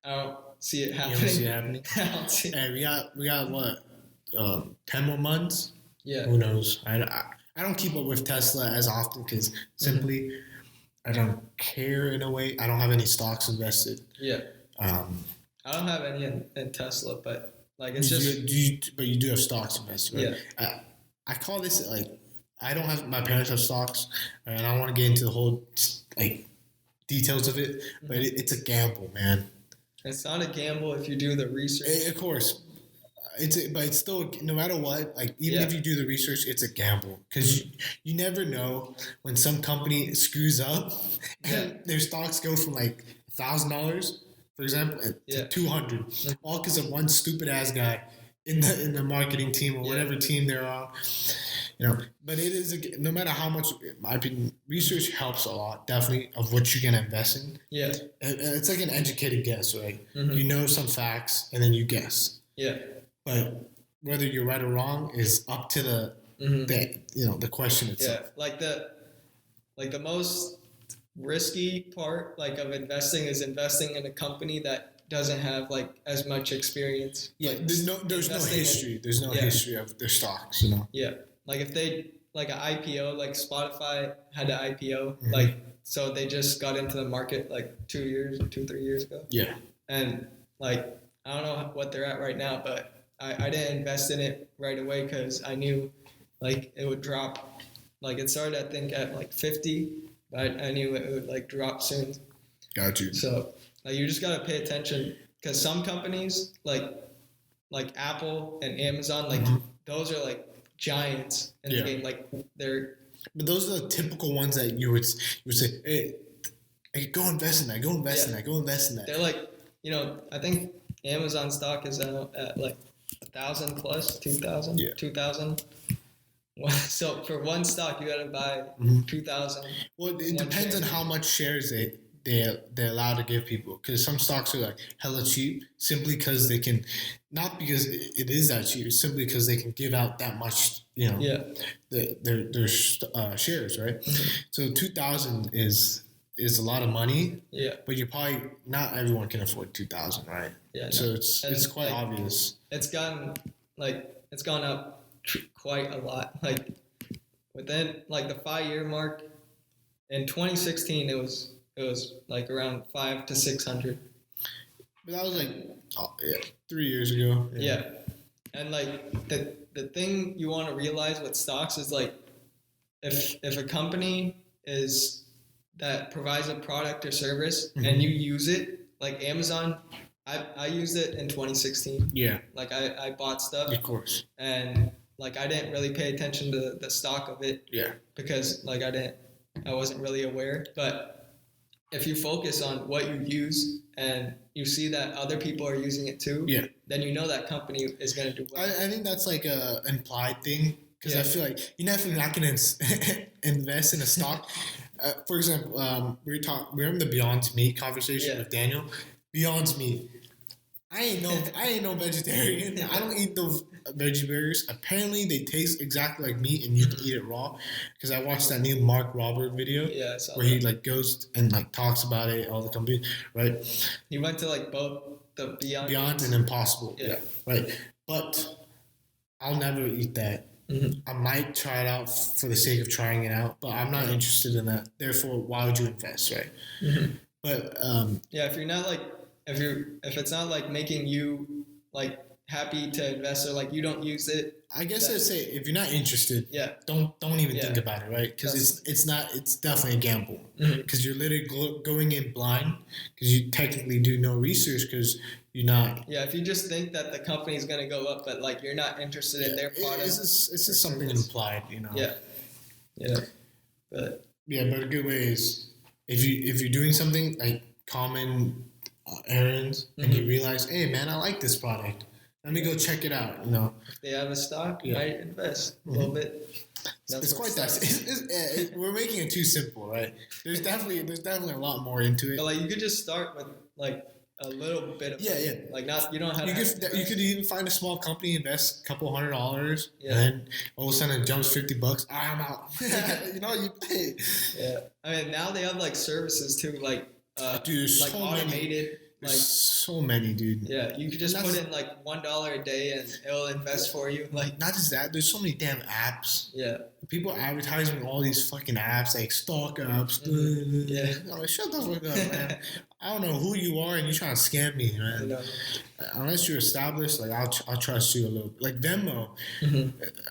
I don't see it happening. You don't see it happening? I don't see it. Hey, we got what? 10 more months? Yeah. Who knows? I don't keep up with Tesla as often because simply I don't care in a way. I don't have any stocks invested. Yeah. I don't have any in Tesla, but like it's but you do have stocks invested, right? Yeah. I call this like I don't have my parents have stocks, and I don't want to get into the whole like details of it, but it's a gamble, man. It's not a gamble if you do the research. Of course. But it's still, no matter what, like even if you do the research, it's a gamble because you never know when some company screws up and their stocks go from like $1,000, for example, to 200, all because of one stupid ass guy in the marketing team or whatever team they're on. You know, but it is no matter how much, in my opinion, research helps a lot, definitely, of what you're gonna invest in. Yeah, and it's like an educated guess, right? You know some facts and then you guess. Yeah. But whether you're right or wrong is up to the question itself. Yeah, like the most risky part of investing is investing in a company that doesn't have like as much experience. Yeah, like, there's no history. There's no history of their stocks, you know. Yeah, like if they like an IPO, like Spotify had an IPO, like so they just got into the market like 3 years ago. Yeah, and like I don't know what they're at right now, but I didn't invest in it right away because I knew like it would drop. Like it started I think at like 50, but I knew it would like drop soon. Got you. So like you just gotta pay attention because some companies like Apple and Amazon, like those are like giants in the game. Like they're. But those are the typical ones that you would say, hey, go invest in that. Go invest in that. Go invest in that. They're like, I think Amazon stock is at like 1,000 plus 2,000. Yeah. 2,000. So for one stock, you gotta buy 2,000. Well, it depends on how much shares they're allowed to give people. Because some stocks are like hella cheap, simply because they can, not because it is that cheap, it's simply because they can give out that much. Their shares, right? So 2,000 is a lot of money. Yeah. But you probably not everyone can afford 2,000, right? Yeah. So it's quite obvious. It's gone up quite a lot. Like within like the 5-year mark, in 2016 it was like around 500 to 600. But that was like 3 years ago. Yeah. And like the thing you want to realize with stocks is like if a company is that provides a product or service and you use it, like Amazon, I used it in 2016. Yeah. Like I bought stuff. Of course. And like I didn't really pay attention to the stock of it. Yeah. Because like I wasn't really aware. But if you focus on what you use and you see that other people are using it too, then you know that company is going to do well. I think that's like a implied thing because I feel like you're definitely not going to invest in a stock. For example, we were in the Beyond Meat conversation with Daniel. Beyond Meat. I ain't no vegetarian. I don't eat those veggie burgers. Apparently, they taste exactly like meat, and you can eat it raw. Because I watched that new Mark Robert video where he like goes and like talks about it, all the companies, right? He went to like both the Beyond and Impossible, right. But I'll never eat that. I might try it out for the sake of trying it out, but I'm not interested in that. Therefore, why would you invest, right? But if you're not like if it's not like making you like happy to invest or like you don't use it, I guess I'd say if you're not interested, don't even think about it, right? Because it's definitely a gamble because you're literally going in blind because you technically do no research because you're not. Yeah, if you just think that the company is gonna go up, but like you're not interested in their product, it's just something implied, you know. But a good way is if you're doing something like common errands and you realize, hey man, I like this product. Let me go check it out. You know, if they have a stock, you might invest a little bit. It's quite that. We're making it too simple, right? There's definitely a lot more into it. But like you could just start with like a little bit of like not you don't have you could even find a small company, invest a couple $100, and then all of a sudden it jumps $50. I'm out. You know, you pay. Yeah, I mean now they have like services too, like dude, like so automated. There's so many, dude. Yeah, you could just put in like $1 a day and it'll invest for you. Like not just that, there's so many damn apps. Yeah. People advertising all these fucking apps like stock apps. I'm like, shut the fuck up, man. I don't know who you are and you're trying to scam me, man. Unless you're established, like I'll trust you a little bit. Like Venmo.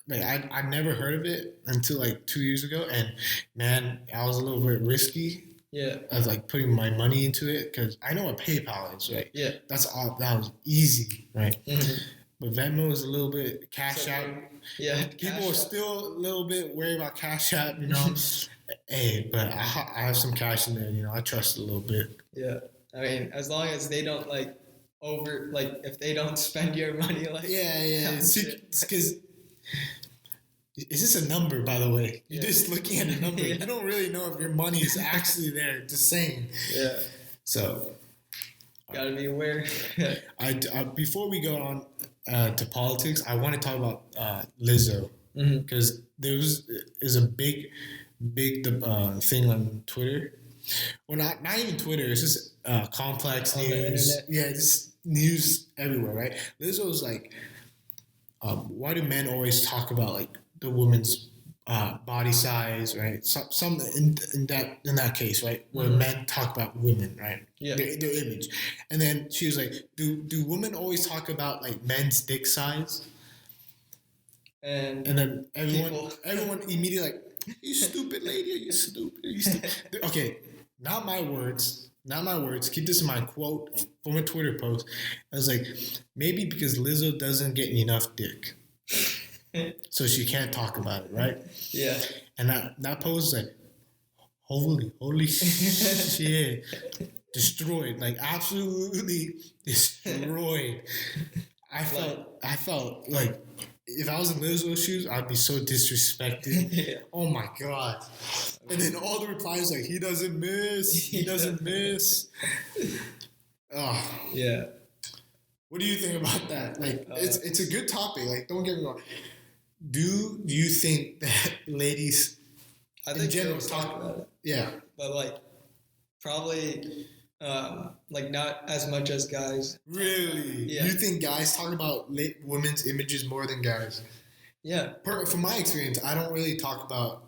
Like I never heard of it until like 2 years ago, and man, I was a little bit risky. I was like putting my money into it because I know what PayPal is, right? Yeah. That was easy, right? But Venmo is a little bit Cash App. Yeah. People are still a little bit worried about Cash App, you know. Hey, but I have some cash in there, you know. I trust it a little bit. Yeah. I mean, as long as they don't if they don't spend your money like. Yeah. Because. Is this a number, by the way? You're just looking at a number. You don't really know if your money is actually there. Just saying. Yeah. So. Gotta be aware. Before we go on to politics, I want to talk about Lizzo. Because there's a big thing on Twitter. Well, not even Twitter. It's just complex news. Yeah, just news everywhere, right? Lizzo's like, why do men always talk about like the woman's body size, right? Some in that case, right, where men talk about women, right? Yeah, their image, and then she was like, "Do women always talk about like men's dick size?" And then everyone immediately like, "You stupid lady, you stupid, you stupid." Okay, not my words. Not my words. Keep this in mind. Quote from a Twitter post. I was like, maybe because Lizzo doesn't get enough dick. So she can't talk about it, right? Yeah. And that post is like, holy shit. Destroyed. Like, absolutely destroyed. I felt like if I was in Lizzo's shoes, I'd be so disrespected. Oh my God. And then all the replies like, he doesn't miss. He doesn't miss. Oh. Yeah. What do you think about that? Like, it's a good topic. Like, don't get me wrong. Do you think that ladies in general talk about it? Yeah. But like, probably like not as much as guys. Really? Yeah. You think guys talk about women's images more than guys? Yeah. From my experience, I don't really talk about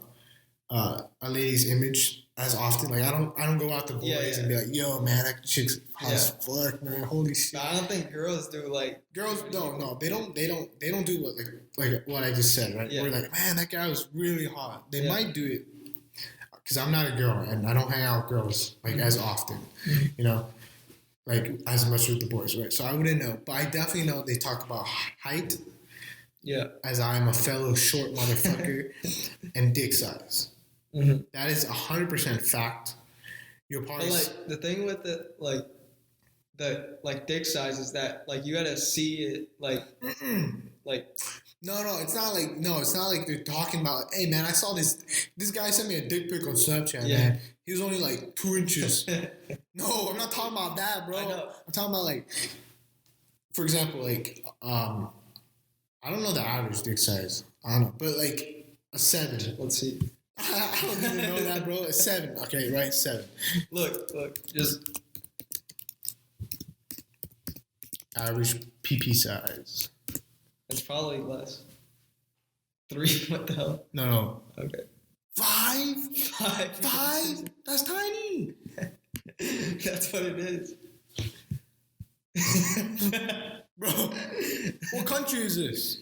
a lady's image as often. Like I don't go out to boys and be like, yo man, that chick's hot as fuck, man. Holy shit. But I don't think girls do like. Girls no, they don't do like what I just said, right? Yeah. We're like, man, that guy was really hot. They might do it. because I'm not a girl and I don't hang out with girls like as often, like as much with the boys, right? So I wouldn't know, but I definitely know they talk about height. Yeah. As I'm a fellow short motherfucker, and dick size. Mm-hmm. That is 100% fact. You're probably like the thing with it, like the dick size is that like you gotta see it like. No, it's not like they're talking about, hey man, I saw this guy sent me a dick pic on Snapchat, man. He was only like 2 inches. No, I'm not talking about that, bro. I'm talking about like, for example, like, I don't know the average dick size. I don't know, but like a 7. Let's see. I don't even know that, bro. A 7. Okay, right, 7. Look, just average PP size. It's probably less. 3. What the hell? No. Okay. 5? 5? That's tiny. That's what it is. Bro, what country is this?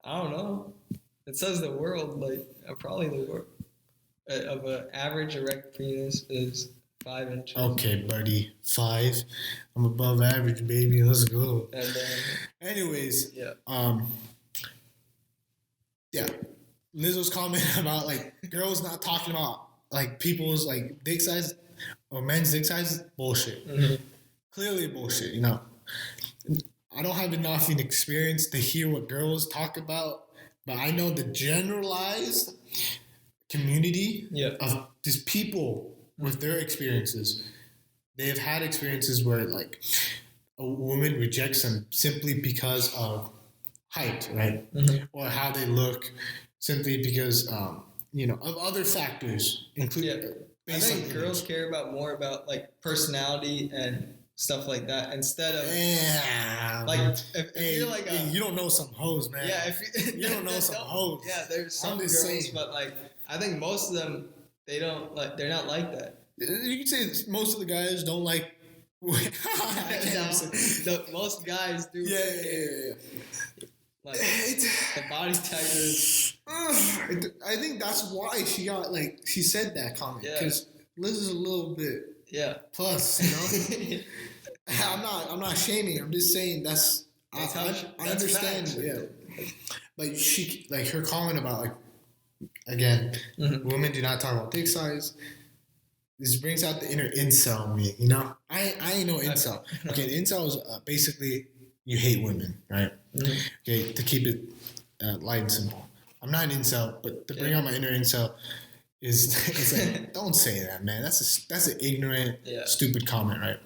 I don't know. It says the world, like, probably the world of an average erect penis is 5 inches. Okay, buddy. 5. I'm above average, baby. Let's go. And then, anyways, yeah. Lizzo's comment about like girls not talking about like people's like dick size or men's dick size, bullshit. Mm-hmm. Clearly bullshit, I don't have enough experience to hear what girls talk about, but I know the generalized community of just people with their experiences. They have had experiences where like a woman rejects them simply because of height, right? Mm-hmm. Or how they look, simply because of other factors, including. I think girls care more about like personality and stuff like that instead of like if you're like you don't know some hoes, man. Yeah, if you don't know some hoes. Yeah, there's some girls, saying. But like I think most of them they're not like that. You can say most of the guys don't like. Most guys do. Yeah. Like the body type is. I think that's why she said that comment because Liz is a little bit plus, I'm not shaming. I'm just saying I understand. Facts. But she her comment about again, women do not talk about dick size. This brings out the inner incel in me. I ain't no incel. Okay, the incel is basically you hate women, right? Mm-hmm. Okay, to keep it light and simple. I'm not an incel, but to bring out my inner incel is like, don't say that, man. That's an ignorant, stupid comment, right?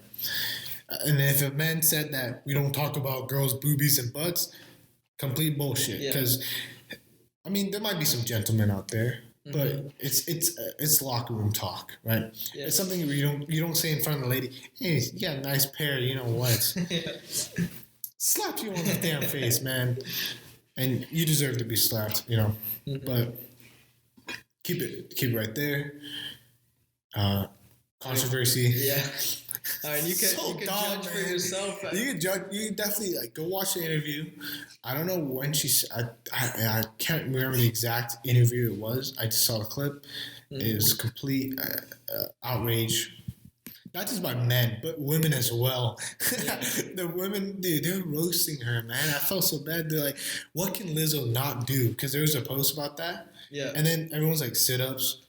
And if a man said that we don't talk about girls' boobies and butts, complete bullshit. Because, there might be some gentlemen out there, but it's locker room talk, right? Yeah. It's something you don't say in front of the lady. Hey, you got a nice pair, you know what? Slap you on the damn face, man. And you deserve to be slapped, But keep it right there. Controversy. Yeah. All right, you can judge for yourself. You can judge. You can definitely go watch the interview. I don't know when I can't remember the exact interview it was. I just saw the clip. Mm-hmm. It was complete outrage. Not just by men, but women as well. Yeah. The women, dude, they're roasting her, man. I felt so bad. They're like, what can Lizzo not do? Because there was a post about that. Yeah. And then everyone's like, sit-ups,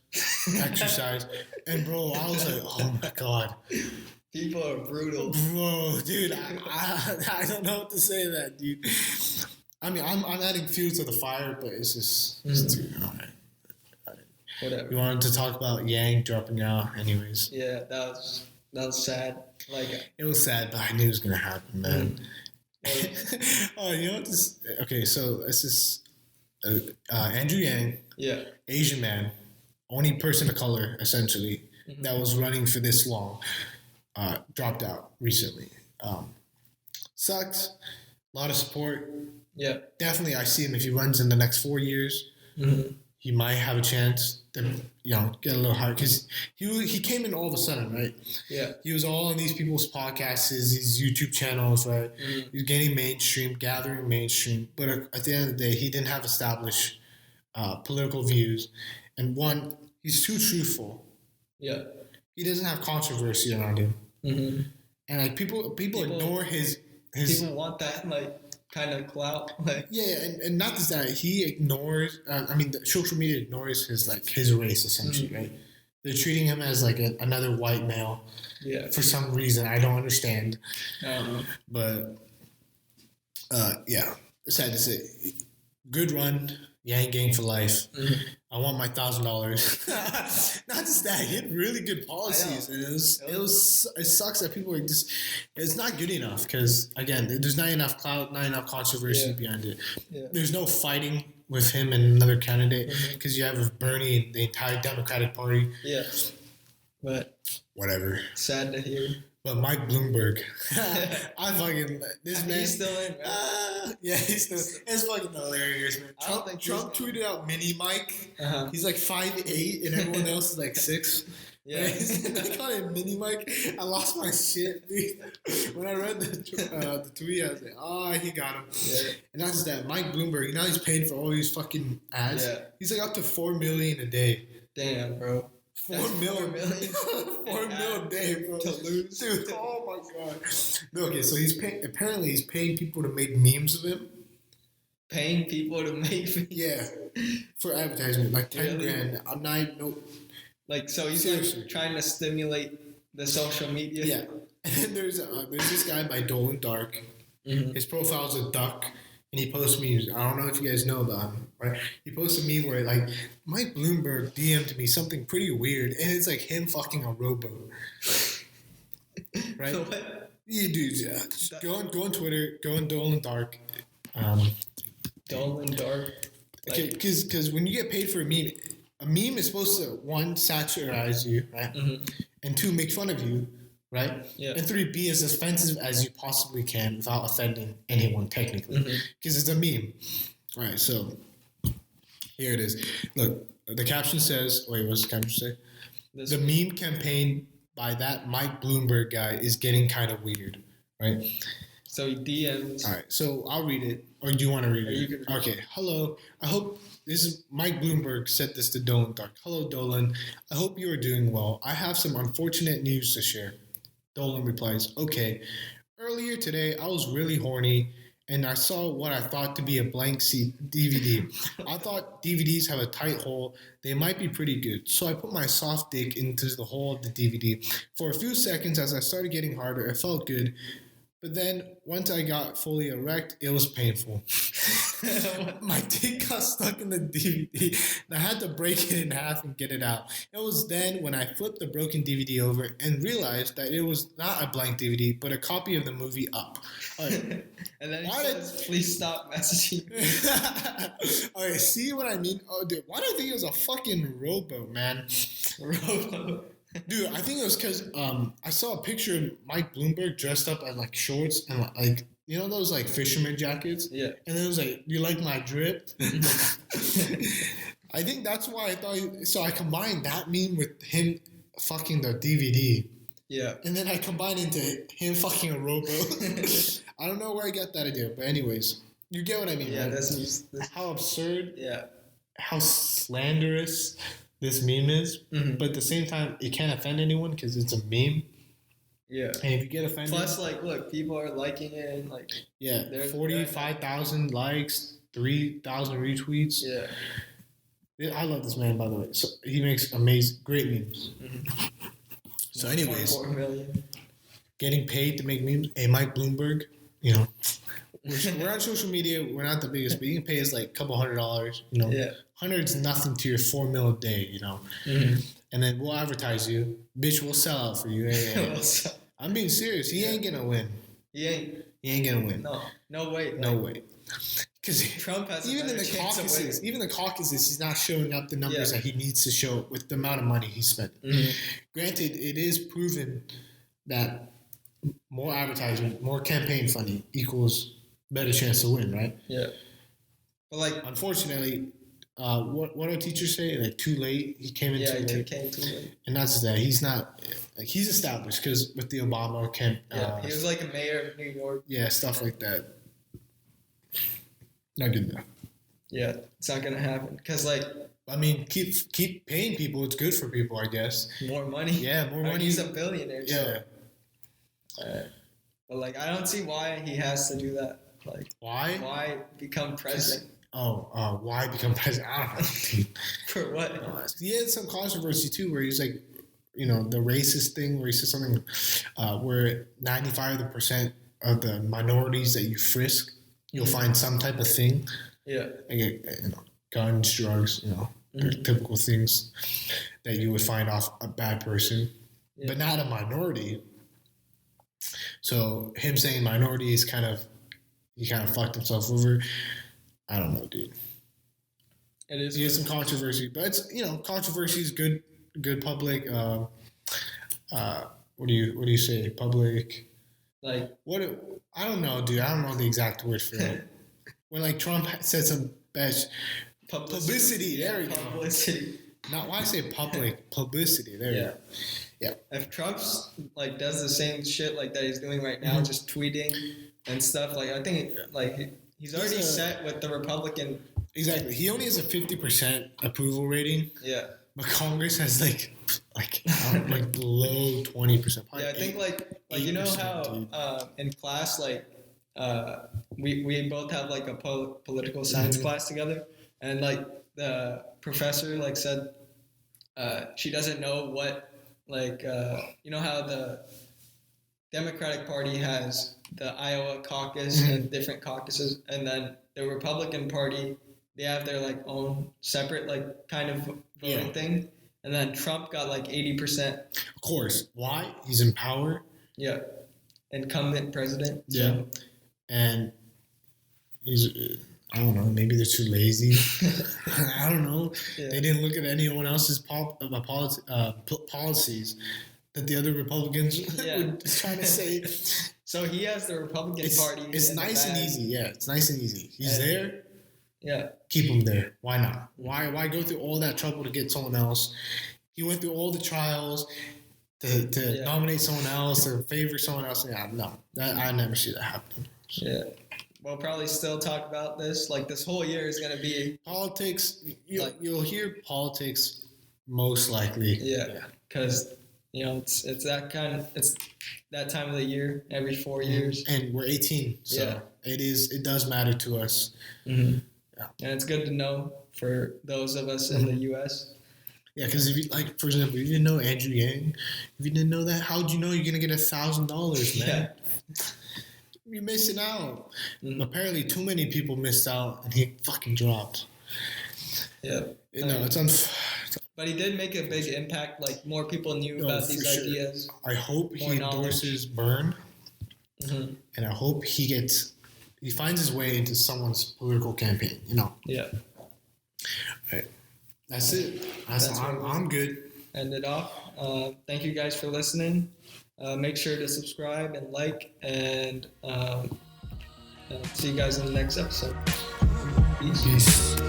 exercise. And, bro, I was like, oh, my God. People are brutal. Bro, dude, I don't know what to say to that, dude. I'm adding fuel to the fire, but it's just, dude, all right. Whatever. We wanted to talk about Yang dropping out anyways. Yeah, that was sad. It was sad, but I knew it was gonna happen, man. Oh, you know what this? Okay, so this is Andrew Yang, Asian man, only person of color essentially that was running for this long, dropped out recently. Sucks. A lot of support. Yeah, definitely. I see him if he runs in the next 4 years. Mm-hmm. He might have a chance to, get a little higher because he came in all of a sudden, right? Yeah. He was all on these people's podcasts, these YouTube channels, right? Mm-hmm. He was getting mainstream, gathering mainstream, but at the end of the day, he didn't have established political views. And one, he's too truthful. Yeah. He doesn't have controversy around him. Mm-hmm. And like people ignore his people want that like kind of clout. Like and not just that, he ignores. The social media ignores his race essentially, right? They're treating him as like another white male. Yeah. For some reason I don't understand. I don't know. But sad to say, good run, Yang gang for life. Mm-hmm. I want my $1,000. Not just that, he had really good policies. And it sucks that people are just. It's not good enough because again, there's not enough clout, not enough controversy behind it. Yeah. There's no fighting with him and another candidate because you have with Bernie and the entire Democratic Party. Yeah, but whatever. Sad to hear. But Mike Bloomberg, I fucking this man. He's still in, right? Yeah, he's still. It's fucking hilarious, man. Trump tweeted out Mini Mike. Uh-huh. He's like 5'8", and everyone else is like 6. Yeah, they call him Mini Mike. I lost my shit, dude. When I read the tweet, I was like, he got him. Yeah. And that's that. Mike Bloomberg. Now he's paid for all these fucking ads. Yeah. He's like up to $4 million a day. Damn, bro. $4 million a day, bro. To lose, dude. Oh my god. No, okay, so he's paying people to make memes of him. Paying people to make yeah, for advertisement, like 10 grand. I'm not like so he's like trying to stimulate the social media. Yeah, and then there's this guy by Dolan Dark. Mm-hmm. His profile's a duck. And he posts memes. I don't know if you guys know about him, right? He posts a meme where like Mike Bloomberg DM'd me something pretty weird, and it's like him fucking a rowboat, right? What? Yeah, dude. Yeah. Go on Twitter. Go on Dolan Dark. Dolan Dark. Okay, because when you get paid for a meme is supposed to 1, satirize you, right? Mm-hmm. And 2, make fun of you. Right? Yeah. And 3, be as offensive as you possibly can without offending anyone technically. Because it's a meme. All right, so here it is. Look, the caption says, what's the caption say? The meme campaign by that Mike Bloomberg guy is getting kind of weird. Right? So he DMs. All right, so I'll read it. Or do you want to read it? Okay. Hello. I hope this is Mike Bloomberg said this to Dolan Dark. Hello, Dolan. I hope you are doing well. I have some unfortunate news to share. Dolan replies, okay, earlier today I was really horny and I saw what I thought to be a blank DVD. I thought DVDs have a tight hole. They might be pretty good. So I put my soft dick into the hole of the DVD. For a few seconds as I started getting harder, it felt good. But then once I got fully erect, it was painful. My dick got stuck in the DVD and I had to break it in half and get it out. It was then when I flipped the broken DVD over and realized that it was not a blank DVD, but a copy of the movie Up. Right. And then he says, please stop messaging me. Alright, see what I mean? Oh, dude, why do I think it was a fucking rowboat, man? Rowboat. Dude, I think it was because I saw a picture of Mike Bloomberg dressed up in like shorts and like you know those like fisherman jackets. Yeah. And then it was like, "You like my drip?" I think that's why I thought. So I combined that meme with him fucking the DVD. Yeah. And then I combined into him fucking a rowboat. I don't know where I got that idea, but anyways, you get what I mean. Yeah, right? That's how absurd. Yeah. How slanderous this meme is, but at the same time, it can't offend anyone because it's a meme. Yeah. And if you get offended... Plus, like, look, people are liking it and, like... Yeah, 45,000 likes, 3,000 retweets. Yeah. I love this man, by the way. So he makes great memes. Mm-hmm. So anyways, 4 million. Getting paid to make memes. Hey, Mike Bloomberg, you know... We're on social media. We're not the biggest, but you can pay us like a couple $100. You know, 100's nothing to your $4 million a day. You know, and then we'll advertise you, bitch. We'll sell out for you. Hey. I'm being serious. He ain't gonna win. He ain't gonna win. No way. No way. Because Trump has even in the caucuses, he's not showing up the numbers that he needs to show with the amount of money he spent. Granted, it is proven that more advertisement, more campaign funding equals better chance to win, right? Yeah. But like, unfortunately, what do teachers say? Like too late. He came in too late. Yeah, he came too late. And that's just that. He's not like he's established because with the Obama camp. He was like a mayor of New York. Yeah, stuff like that. Not good enough. Yeah, it's not gonna happen because like I mean, keep paying people. It's good for people, I guess. More money. Yeah, more money. He's a billionaire. Yeah. So. But like, I don't see why he has to do that. Like, why? Why become president? Why become president? I don't know, dude. For what? He had some controversy too, where he's like, you know, the racist thing, where he said something where 95% of the minorities that you frisk, you'll find some type of thing. Yeah. Like, you know, guns, drugs, you know, they're typical things that you would find off a bad person, but not a minority. So him saying minority is he kind of fucked himself over. I don't know, dude. It is. He has some controversy, but it's, you know, controversy is good public. What do you say? Public. Like what? I don't know, dude. I don't know the exact word for it. When like Trump said some bad publicity. There we go. Publicity. Not why I say public publicity. There we go. Yeah. If Trump's like does the same shit like that he's doing right now, just tweeting and stuff, like I think like he's already set with the Republican. Exactly. He only has a 50% approval rating. Yeah. But Congress has like below 20%. Yeah, I think like you know how in class like we both have like a political science class together, and like the professor like said she doesn't know what like you know how the Democratic Party has the Iowa caucus and different caucuses, and then the Republican Party, they have their like own separate like kind of voting thing, and then Trump got like 80%. Of course. Why? He's in power. Yeah. Incumbent president. Yeah. So. And he's, I don't know, maybe they're too lazy. I don't know. Yeah. They didn't look at anyone else's policies that the other Republicans were trying to say. So he has the Republican Party. It's nice and easy. Yeah, it's nice and easy. He's there. Yeah. Keep him there. Why not? Why go through all that trouble to get someone else? He went through all the trials to nominate someone else or favor someone else. Yeah, no. I never see that happening. Yeah. We'll probably still talk about this. Like this whole year is going to be politics. You'll hear politics most likely. Yeah. Because you know it's that time of the year every 4 years. And we're 18, so it does matter to us. Mm-hmm. Yeah. And it's good to know for those of us in the U.S. Yeah, because if you like, for example, you didn't know Andrew Yang, if you didn't know that, how'd you know you're gonna get $1,000, man? Yeah. You're missing out. Apparently, too many people missed out, and he fucking dropped. Yeah, you know it's But he did make a big impact. Like more people knew about these ideas. I hope he endorses Byrne, and I hope he finds his way into someone's political campaign. You know. Yeah. All right. That's it. I'm good. End it off. Thank you guys for listening. Make sure to subscribe and like, and see you guys in the next episode. Peace.